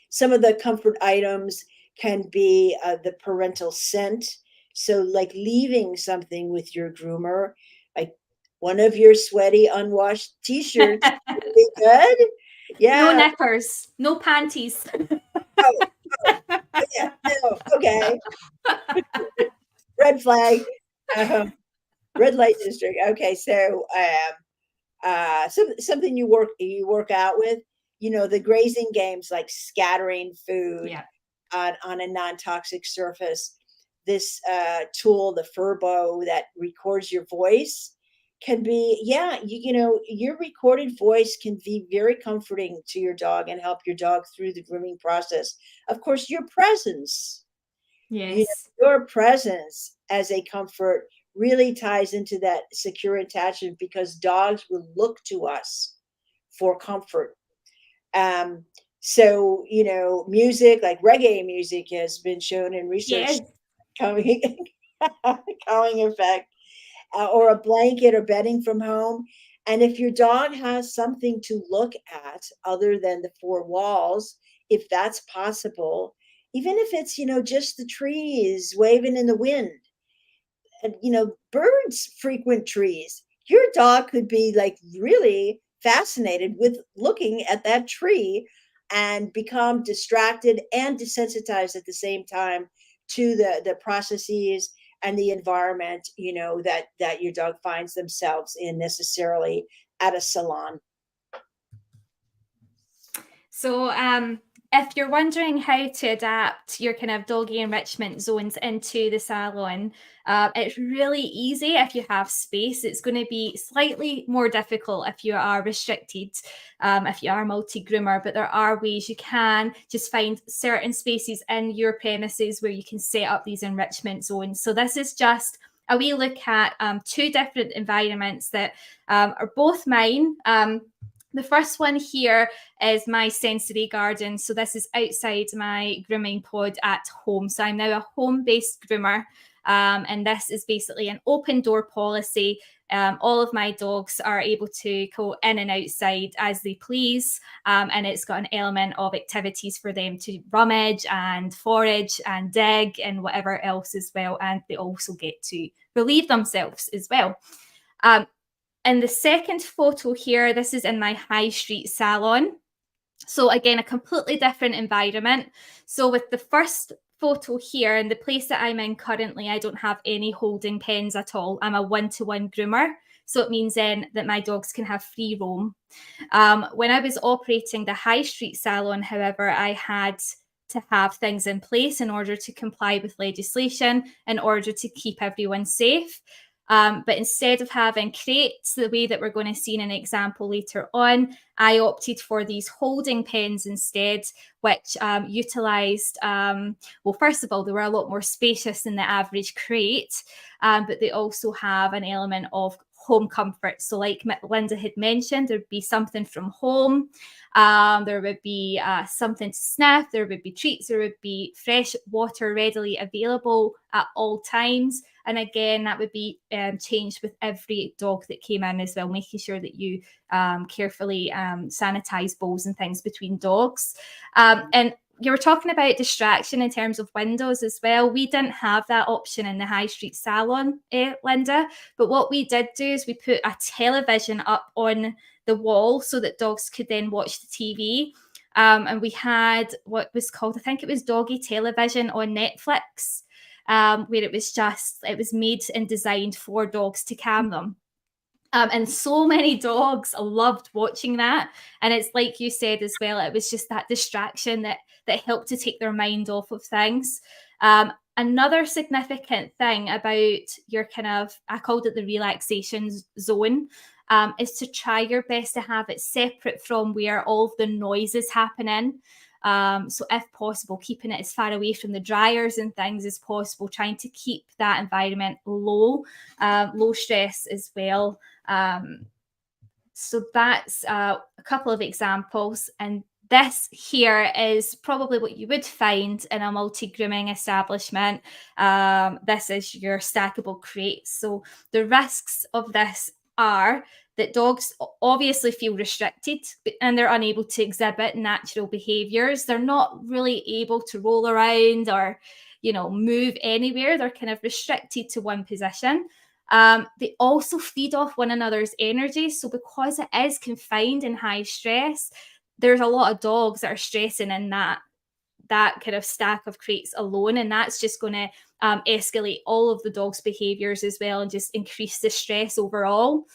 Some of the comfort items can be the parental scent. So, like leaving something with your groomer, like one of your sweaty, unwashed t-shirts, really good. No Yeah. knickers, no panties. Oh, yeah. No. Okay. Red flag. Red light district. Okay. So, something you work out with. The grazing games, like scattering food Yeah. on a non-toxic surface. This tool, the Furbo, that records your voice, can be, your recorded voice can be very comforting to your dog and help your dog through the grooming process. Of course, your presence, Yes. your presence as a comfort really ties into that secure attachment, because dogs will look to us for comfort. So, music like reggae music has been shown in research, Yes. calming, calming effect, or a blanket or bedding from home. And if your dog has something to look at other than the four walls, if that's possible, even if it's, just the trees waving in the wind, and birds frequent trees, your dog could be like really fascinated with looking at that tree and become distracted and desensitized at the same time to the processes and the environment, that your dog finds themselves in, necessarily at a salon. So, if you're wondering how to adapt your kind of doggy enrichment zones into the salon, it's really easy if you have space. It's going to be slightly more difficult if you are restricted, if you are multi-groomer, but there are ways you can just find certain spaces in your premises where you can set up these enrichment zones. So this is just a wee look at two different environments that are both mine. The first one here is my sensory garden. So this is outside my grooming pod at home. So I'm now a home-based groomer. And this is basically an open door policy. All of my dogs are able to go in and outside as they please. And it's got an element of activities for them to rummage and forage and dig and whatever else as well. And they also get to relieve themselves as well. In the second photo here, this is in my high street salon. So again, a completely different environment. So with the first photo here, in the place that I'm in currently, I don't have any holding pens at all. I'm a one-to-one groomer. So it means then that my dogs can have free roam. When I was operating the high street salon, however, I had to have things in place in order to comply with legislation, in order to keep everyone safe. But instead of having crates, the way that we're going to see in an example later on, I opted for these holding pens instead, which utilised, well, first of all, they were a lot more spacious than the average crate, but they also have an element of home comfort. So like Linda had mentioned, there'd be something from home. There would be something to sniff. There would be treats. There would be fresh water readily available at all times. And again, that would be changed with every dog that came in as well, making sure that you carefully sanitize bowls and things between dogs. And you were talking about distraction in terms of windows as well. We didn't have that option in the high street salon, Linda. But what we did do is we put a television up on the wall so that dogs could then watch the TV. And we had what was called, I think it was Doggy Television on Netflix, where it was made and designed for dogs to calm them. And so many dogs loved watching that. And it's like you said as well, it was just that distraction that helped to take their mind off of things. Another significant thing about your kind of, I called it the relaxation zone, is to try your best to have it separate from where all of the noise is happening. So if possible, keeping it as far away from the dryers and things as possible, trying to keep that environment low stress as well. So that's a couple of examples. And this here is probably what you would find in a multi-grooming establishment. This is your stackable crates. So the risks of this are that dogs obviously feel restricted and they're unable to exhibit natural behaviors. They're not really able to roll around or, move anywhere. They're kind of restricted to one position. They also feed off one another's energy. So because it is confined and high stress, there's a lot of dogs that are stressing in that kind of stack of crates alone. And that's just going to escalate all of the dog's behaviors as well and just increase the stress overall.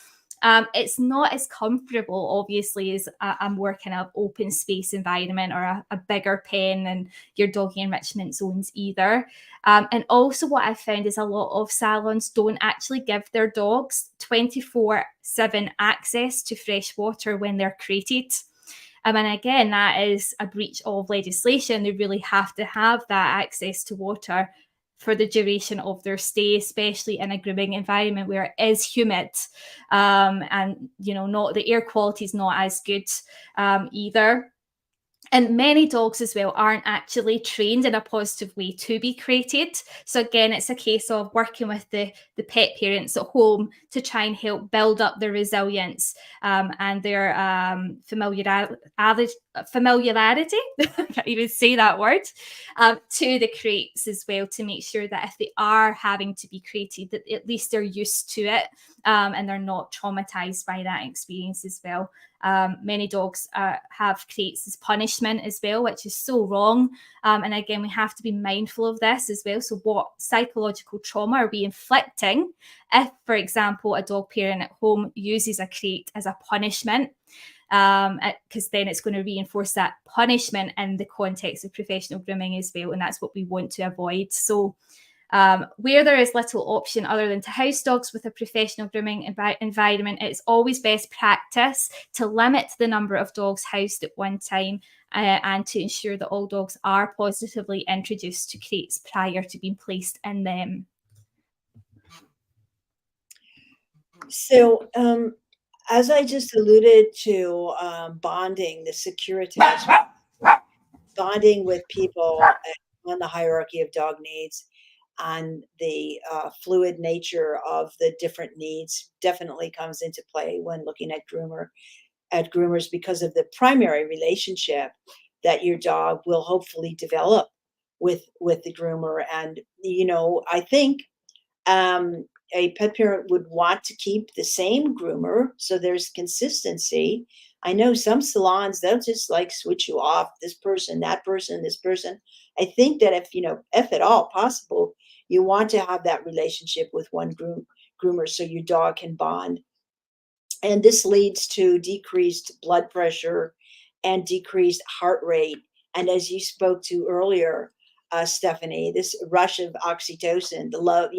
It's not as comfortable, obviously, as a more kind of open space environment or a bigger pen and your doggy enrichment zones either. And also what I found is a lot of salons don't actually give their dogs 24/7 access to fresh water when they're crated. And again, that is a breach of legislation. They really have to have that access to water for the duration of their stay, especially in a grooming environment where it is humid, and not the air quality is not as good either. And many dogs as well aren't actually trained in a positive way to be crated. So again, it's a case of working with the pet parents at home to try and help build up their resilience and their familiarity, I can't even say that word, to the crates as well, to make sure that if they are having to be crated, that at least they're used to it and they're not traumatized by that experience as well. Many dogs have crates as punishment as well, which is so wrong. And again, we have to be mindful of this as well. So what psychological trauma are we inflicting if, for example, a dog parent at home uses a crate as a punishment? Because then it's going to reinforce that punishment in the context of professional grooming as well. And that's what we want to avoid. So where there is little option other than to house dogs with a professional grooming environment, it's always best practice to limit the number of dogs housed at one time and to ensure that all dogs are positively introduced to crates prior to being placed in them. So As I just alluded to, bonding, the secure attachment, bonding with people on the hierarchy of dog needs, and the fluid nature of the different needs definitely comes into play when looking at groomers, because of the primary relationship that your dog will hopefully develop with the groomer. And I think a pet parent would want to keep the same groomer so there's consistency. I know some salons, they'll just like switch you off, this person, that person, this person. I think that if at all possible, you want to have that relationship with one groomer so your dog can bond. And this leads to decreased blood pressure and decreased heart rate. And as you spoke to earlier, Stephanie, this rush of oxytocin, the love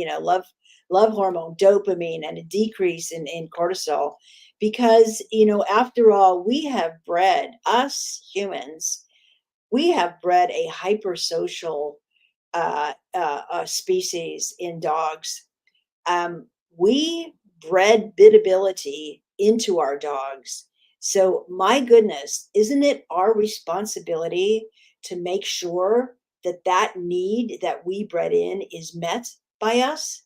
hormone, dopamine, and a decrease in cortisol. Because, after all, us humans, we have bred a hypersocial species in dogs. We bred biddability into our dogs. So, my goodness, isn't it our responsibility to make sure that that need that we bred in is met by us?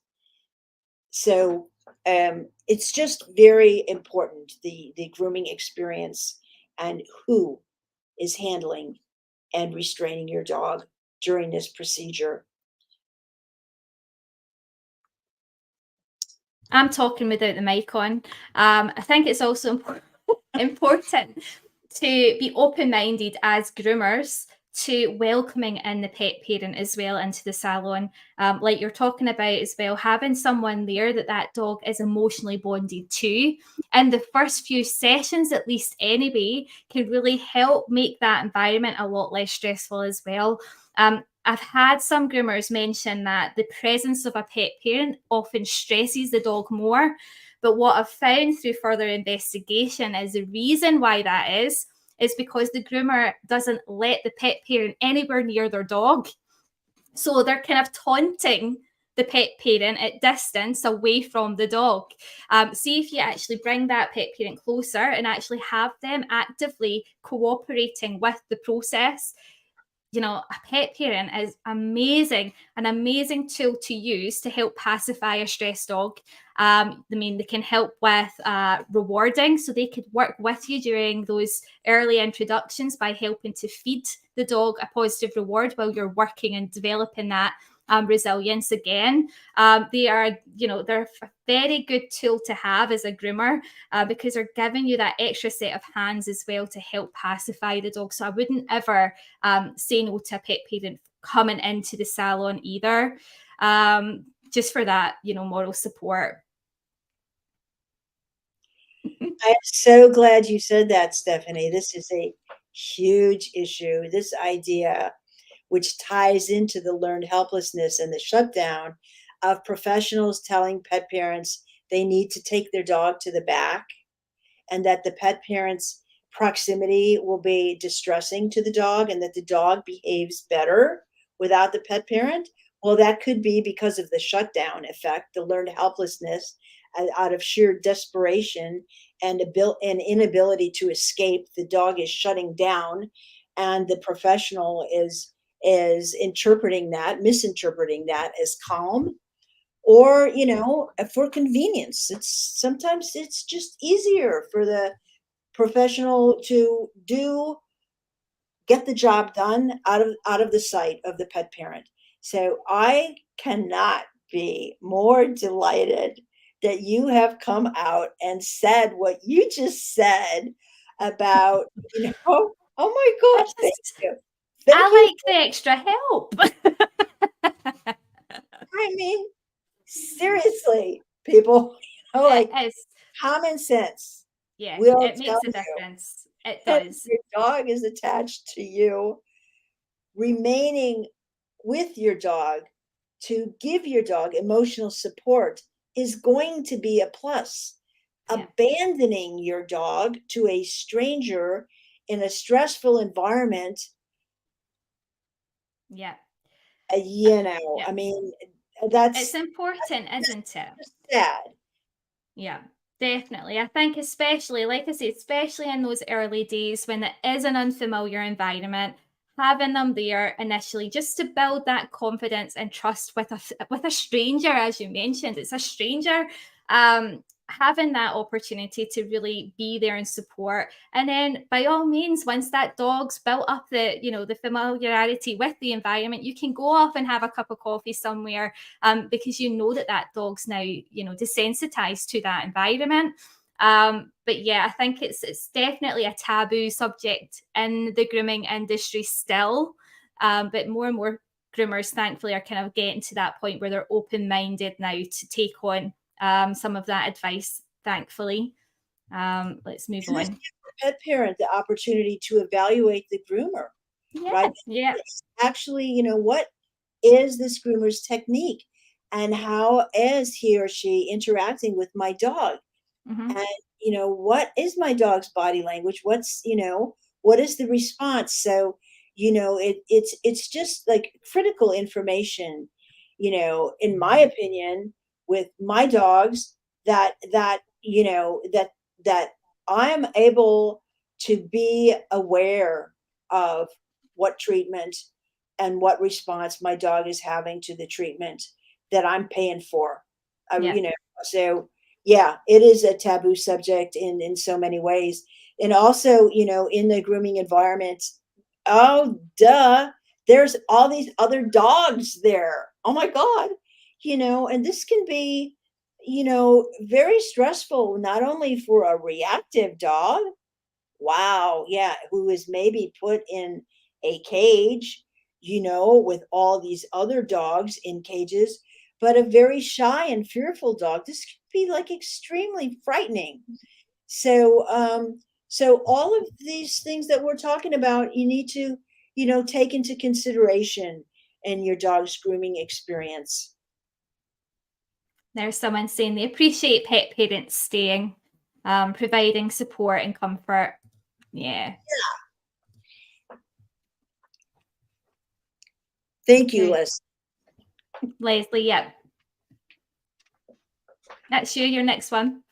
So, it's just very important, the grooming experience, and who is handling and restraining your dog during this procedure. I'm talking without the mic on. I think it's also important to be open-minded as groomers to welcoming in the pet parent as well into the salon. Like you're talking about as well, having someone there that dog is emotionally bonded to. And the first few sessions, at least anyway, can really help make that environment a lot less stressful as well. I've had some groomers mention that the presence of a pet parent often stresses the dog more. But what I've found through further investigation is the reason why that is because the groomer doesn't let the pet parent anywhere near their dog. So they're kind of taunting the pet parent at distance away from the dog. See if you actually bring that pet parent closer and actually have them actively cooperating with the process. A pet parent is an amazing tool to use to help pacify a stressed dog. They can help with rewarding, so they could work with you during those early introductions by helping to feed the dog a positive reward while you're working and developing that resilience again. They're a very good tool to have as a groomer because they're giving you that extra set of hands as well to help pacify the dog. So I wouldn't ever say no to a pet parent coming into the salon either, just for that, moral support. I'm so glad you said that, Stephanie. This is a huge issue. This idea, which ties into the learned helplessness and the shutdown of professionals telling pet parents they need to take their dog to the back, and that the pet parent's proximity will be distressing to the dog, and that the dog behaves better without the pet parent. Well, that could be because of the shutdown effect, the learned helplessness out of sheer desperation and an inability to escape. The dog is shutting down, and the professional is misinterpreting that as calm, or for convenience. It's just easier for the professional to get the job done out of the sight of the pet parent. So I cannot be more delighted that you have come out and said what you just said about, oh my I gosh, thank just you. Thank I you. like the extra help. I mean, seriously, people, It like, is. common sense Yeah, will it tell makes a you difference. It that does. your dog is attached to you. Remaining with your dog to give your dog emotional support is going to be a plus. Yeah. Abandoning your dog to a stranger in a stressful environment, Yeah. I Yeah. mean, It's that's important, isn't it? sad. Yeah. Definitely. I think especially, like I say, especially in those early days when it is an unfamiliar environment, having them there initially just to build that confidence and trust with a stranger, as you mentioned, it's a stranger. Having that opportunity to really be there and support, and then by all means, once that dog's built up the familiarity with the environment, you can go off and have a cup of coffee somewhere, because you know that dog's now desensitized to that environment. But yeah, I think it's definitely a taboo subject in the grooming industry still. But more and more groomers, thankfully, are kind of getting to that point where they're open-minded now to take on some of that advice, thankfully. Let's move And this on. gives the pet parent the opportunity to evaluate the groomer, right? Yeah, yeah. Actually, what is this groomer's technique, and how is he or she interacting with my dog? Mm-hmm. And what is my dog's body language? What is the response? So it's just like critical information, in my opinion, with my dogs, that I'm able to be aware of what treatment and what response my dog is having to the treatment that I'm paying for. Yeah. So yeah, it is a taboo subject in so many ways. And also, in the grooming environment, oh duh, there's all these other dogs there. Oh my God. And this can be, very stressful, not only for a reactive dog, wow, yeah, who is maybe put in a cage, with all these other dogs in cages, but a very shy and fearful dog. This could be like extremely frightening. So all of these things that we're talking about, you need to, take into consideration in your dog's grooming experience. There's someone saying they appreciate pet parents staying, providing support and comfort. Yeah. Thank you, Okay. Liz. Leslie, yeah. That's you, your next one.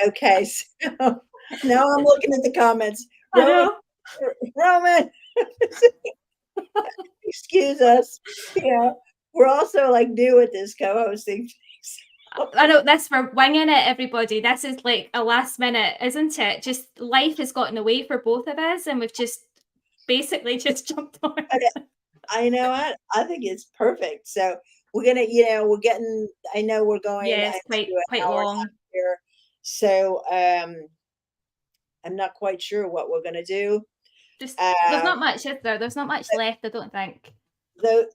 Okay, so now I'm looking at the comments. I know. Roman, excuse us. We're also like new at this co-hosting. I know this, we're winging it, everybody. This is like a last minute, isn't it? Just life has gotten away for both of us, and we've just basically just jumped on. I know what I think it's perfect. So we're gonna, we're getting. I know we're going Yeah, it's into an quite hour and a long. half here. So I'm not quite sure what we're gonna do. Just there's Um, not much, is there? There's not much left, I don't think.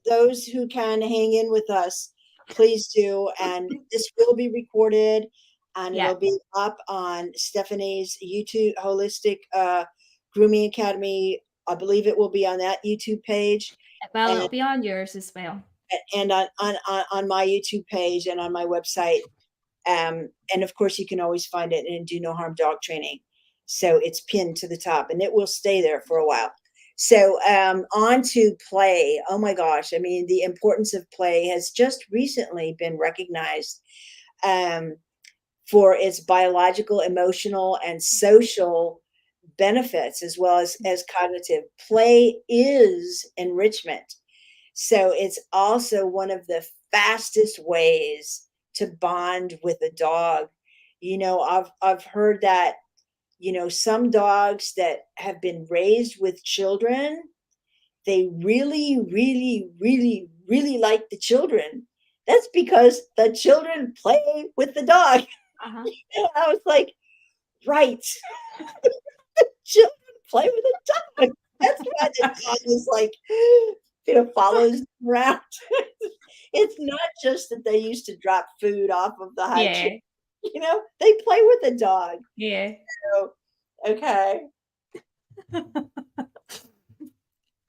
those who can hang in with us, please do. And this will be recorded, and Yeah. it'll be up on Stephanie's YouTube Holistic Grooming Academy. I believe it will be on that YouTube page, Well, and it'll be on yours as well. on my YouTube page and on my website. And of course, you can always find it in Do No Harm Dog Training. So it's pinned to the top, and it will stay there for a while. So on to play. Oh my gosh. I mean, the importance of play has just recently been recognized um, for its biological, emotional, and social benefits, as well as cognitive. Play is enrichment. So it's also one of the fastest ways to bond with a dog. I've heard that, some dogs that have been raised with children, they really, really, really, really like the children. That's because the children play with the dog. Uh-huh. And I was like, right. Children play with a dog. That's why the dog is like, follows them around. It's not just that they used to drop food off of the high chair. Yeah. They play with the dog. Yeah. So, okay.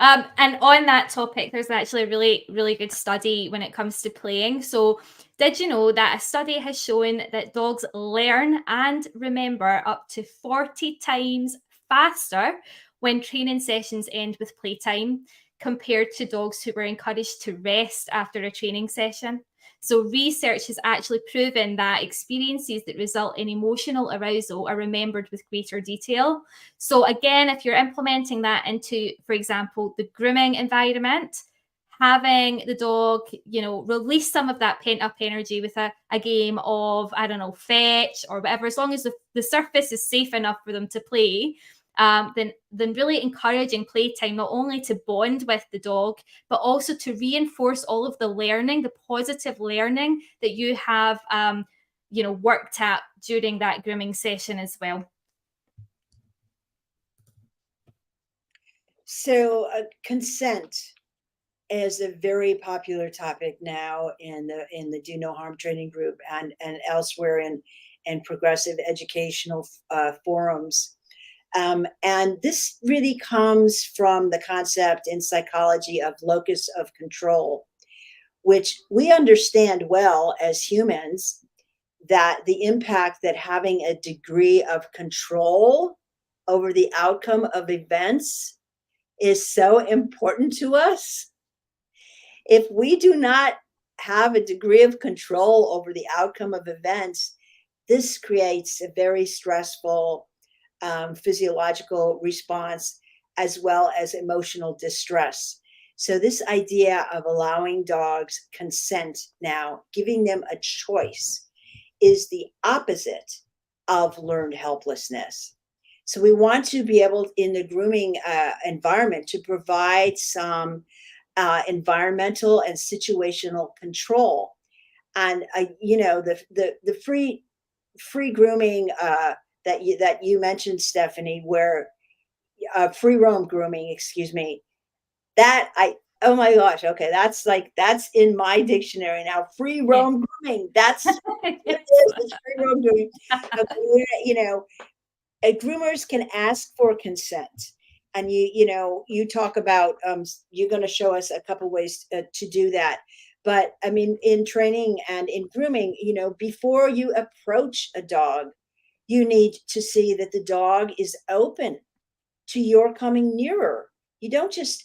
And on that topic, there's actually a really, really good study when it comes to playing. So, did you know that a study has shown that dogs learn and remember up to 40 times faster when training sessions end with playtime compared to dogs who were encouraged to rest after a training session? So research has actually proven that experiences that result in emotional arousal are remembered with greater detail. So again, if you're implementing that into, for example, the grooming environment, having the dog, release some of that pent up energy with a game of, I don't know, fetch or whatever, as long as the surface is safe enough for them to play, then really encouraging playtime, not only to bond with the dog, but also to reinforce all of the learning, the positive learning that you have, worked at during that grooming session as well. So consent is a very popular topic now in the Do No Harm training group and elsewhere in progressive educational forums. And this really comes from the concept in psychology of locus of control, which we understand well as humans, that the impact that having a degree of control over the outcome of events is so important to us. If we do not have a degree of control over the outcome of events, this creates a very stressful physiological response as well as emotional distress. So this idea of allowing dogs consent now, giving them a choice, is the opposite of learned helplessness. So we want to be able, in the grooming environment, to provide some environmental and situational control. And the free grooming that you mentioned, Stephanie, where free roam grooming, excuse me, oh my gosh, okay, that's in my dictionary now. Free roam grooming, that's what it is. It's free roam grooming. Groomers can ask for consent. And you talk about you're going to show us a couple ways to do that. But I mean, in training and in grooming, before you approach a dog, you need to see that the dog is open to your coming nearer. We don't just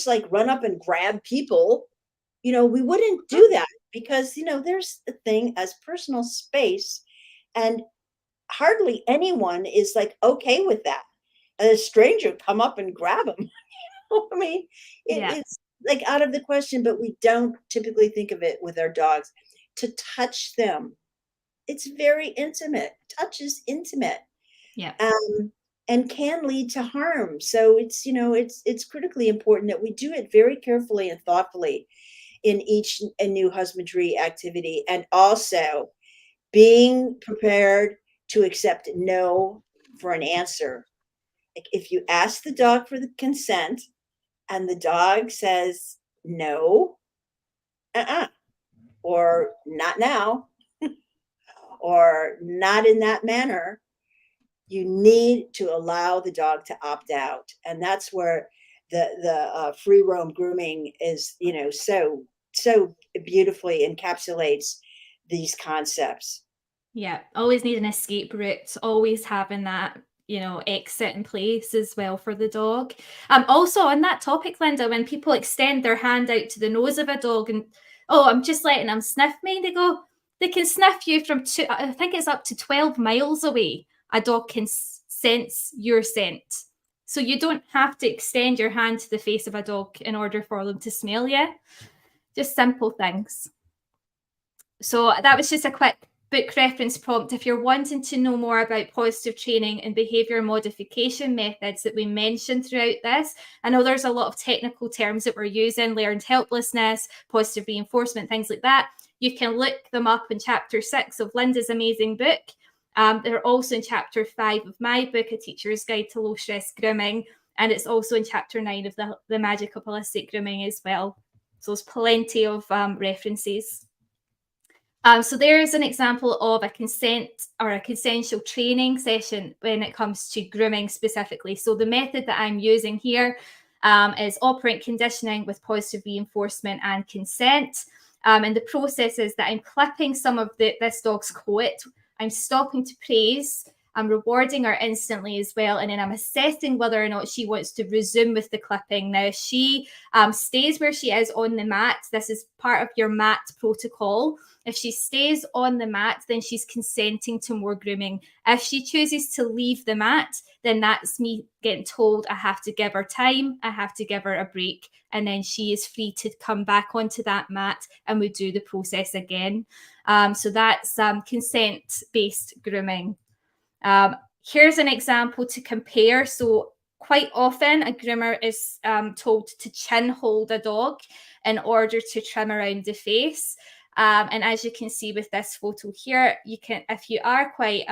like run up and grab people. We wouldn't do that because there's a thing as personal space, and hardly anyone is like okay with that. A stranger come up and grab them. I mean, it's like out of the question, but we don't typically think of it with our dogs. To touch them, it's very intimate. Touch is intimate. Yeah. And can lead to harm. So it's critically important that we do it very carefully and thoughtfully in each new husbandry activity, and also being prepared to accept no for an answer. Like if you ask the dog for the consent and the dog says no, or not now, or not in that manner, you need to allow the dog to opt out. And that's where the free roam grooming is, so beautifully encapsulates these concepts. Yeah, always need an escape route, always having that, exit in place as well for the dog. Also on that topic, Linda, when people extend their hand out to the nose of a dog and, I'm just letting them sniff me, they can sniff you from I think it's up to 12 miles away. A dog can sense your scent. So you don't have to extend your hand to the face of a dog in order for them to smell you. Just simple things. So that was just a quick book reference prompt. If you're wanting to know more about positive training and behaviour modification methods that we mentioned throughout this, I know there's a lot of technical terms that we're using, learned helplessness, positive reinforcement, things like that. You can look them up in chapter 6 of Linda's amazing book. They're also in chapter 5 of my book, A Teacher's Guide to Low Stress Grooming, and it's also in chapter 9 of the Magic of Holistic Grooming as well. So there's plenty of references. So there's an example of a consent or a consensual training session when it comes to grooming specifically. So the method that I'm using here is operant conditioning with positive reinforcement and consent. And the process is that I'm clipping some of this dog's coat. I'm stopping to praise I'm rewarding her instantly as well. And then I'm assessing whether or not she wants to resume with the clipping. Now, if she stays where she is on the mat, this is part of your mat protocol. If she stays on the mat, then she's consenting to more grooming. If she chooses to leave the mat, then that's me getting told I have to give her time, I have to give her a break, and then she is free to come back onto that mat and we do the process again. So that's consent-based grooming. Here's an example to compare. So quite often a groomer is told to chin hold a dog in order to trim around the face. And as you can see with this photo here, you can, if you are quite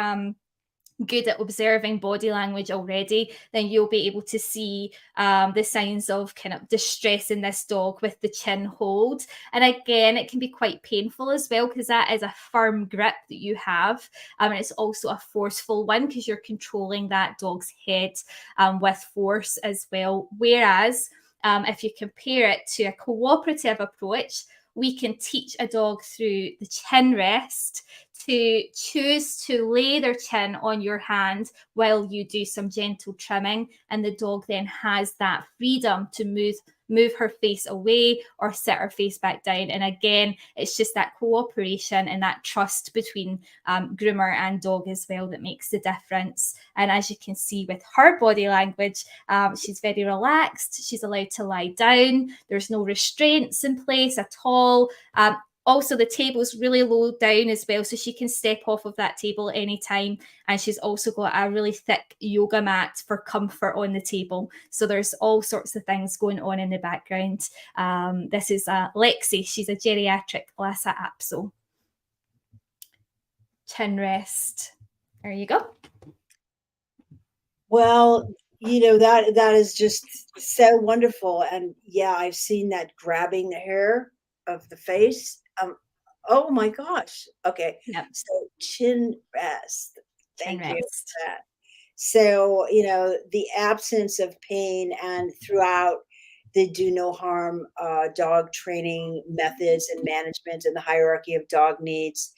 good at observing body language already, then you'll be able to see the signs of kind of distress in this dog with the chin hold. And again, it can be quite painful as well, because that is a firm grip that you have. And it's also a forceful one because you're controlling that dog's head with force as well. Whereas if you compare it to a cooperative approach, we can teach a dog through the chin rest to choose to lay their chin on your hand while you do some gentle trimming, and the dog then has that freedom to move her face away or sit her face back down. And again, it's just that cooperation and that trust between groomer and dog as well that makes the difference. And as you can see with her body language, she's very relaxed. She's allowed to lie down. There's no restraints in place at all. Also, the table's really low down as well, so she can step off of that table anytime. And she's also got a really thick yoga mat for comfort on the table. So there's all sorts of things going on in the background. This is Lexi. She's a geriatric Lhasa Apso. Chin rest. There you go. Well, that is just so wonderful. And yeah, I've seen that grabbing the hair of the face. Oh my gosh. Okay. Yep. So chin rest. Chin Thank you rest. for that. So, the absence of pain, and throughout the do no harm dog training methods and management and the hierarchy of dog needs,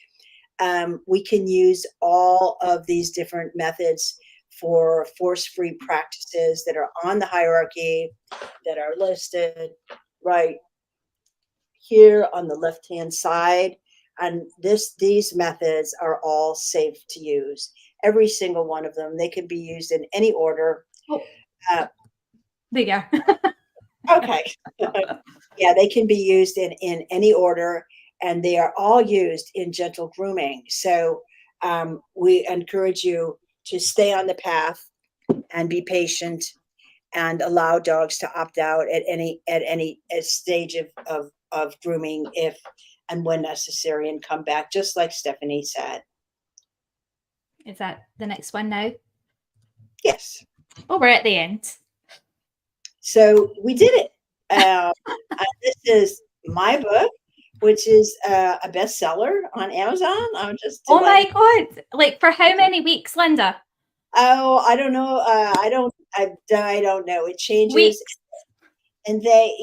we can use all of these different methods for force-free practices that are on the hierarchy, that are listed right here on the left-hand side. And these methods are all safe to use. Every single one of them. They can be used in any order. Oh, there you go. Okay. Yeah, they can be used in any order, and they are all used in gentle grooming. So we encourage you to stay on the path and be patient and allow dogs to opt out at any stage of grooming, if and when necessary, and come back, just like Stephanie said. Is that the next one now? Yes. Oh, we're at the end. So we did it. This is my book, which is a bestseller on Amazon. I'm just oh my God! Like, for how many weeks, Linda? Oh, I don't know. I don't know. It changes. Weeks. And they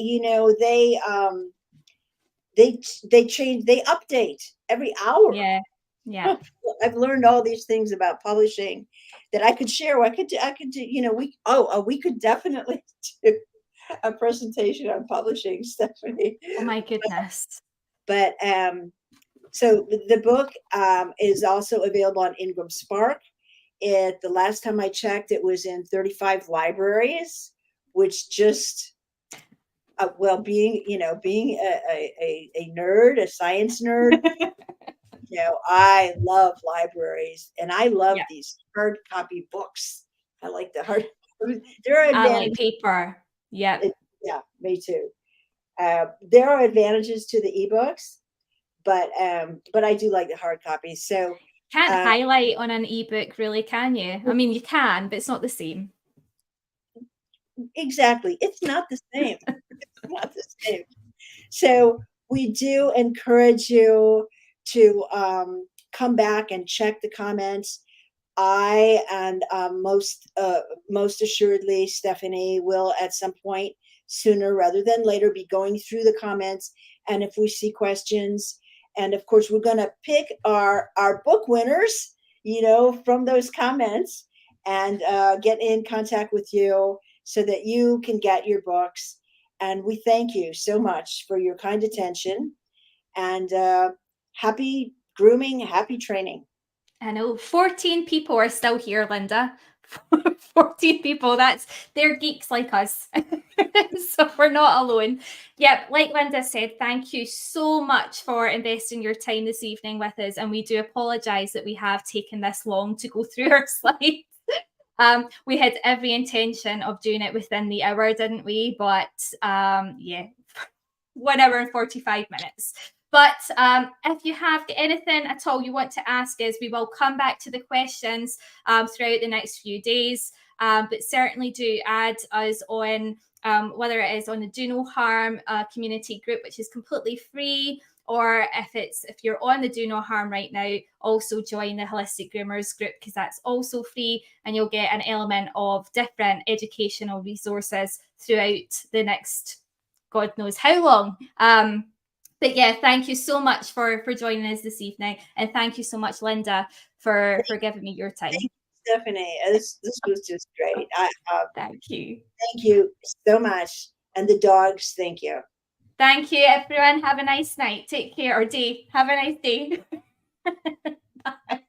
change. They update every hour. Yeah. Yeah. I've learned all these things about publishing that I could share. I could do. We could definitely do a presentation on publishing, Stephanie. Oh my goodness. But so the book is also available on Ingram Spark. The last time I checked, it was in 35 libraries, which just being a nerd, a science nerd, I love libraries, and I love these hard copy books. I like the hard. There are advantages. I like paper. Yeah. Yeah, me too. There are advantages to the ebooks, but I do like the hard copies. So can't highlight on an ebook, really, can you? I mean, you can, but it's not the same. Exactly, it's not the same. It's not the same. So we do encourage you to come back and check the comments. I and most assuredly Stephanie will at some point, sooner rather than later, be going through the comments, and if we see questions, and of course we're going to pick our book winners from those comments and get in contact with you so that you can get your books. And we thank you so much for your kind attention and happy grooming, happy training. I know 14 people are still here, Linda. 14 people. They're geeks like us. So we're not alone. Yep, like Linda said, thank you so much for investing your time this evening with us. And we do apologize that we have taken this long to go through our slides. We had every intention of doing it within the hour, didn't we? But yeah, 1 hour and 45 minutes. But if you have anything at all you want to ask us, we will come back to the questions throughout the next few days. But certainly do add us on, whether it is on the Do No Harm community group, which is completely free, or if you're on the Do No Harm right now, also join the Holistic Groomers group, because that's also free, and you'll get an element of different educational resources throughout the next God knows how long. But yeah, thank you so much for joining us this evening, and thank you so much, Linda, for giving me your time. Thank you, Stephanie. This was just great. Thank you. Thank you so much, and the dogs. Thank you. Thank you, everyone. Have a nice night. Take care, or day. Have a nice day. Bye.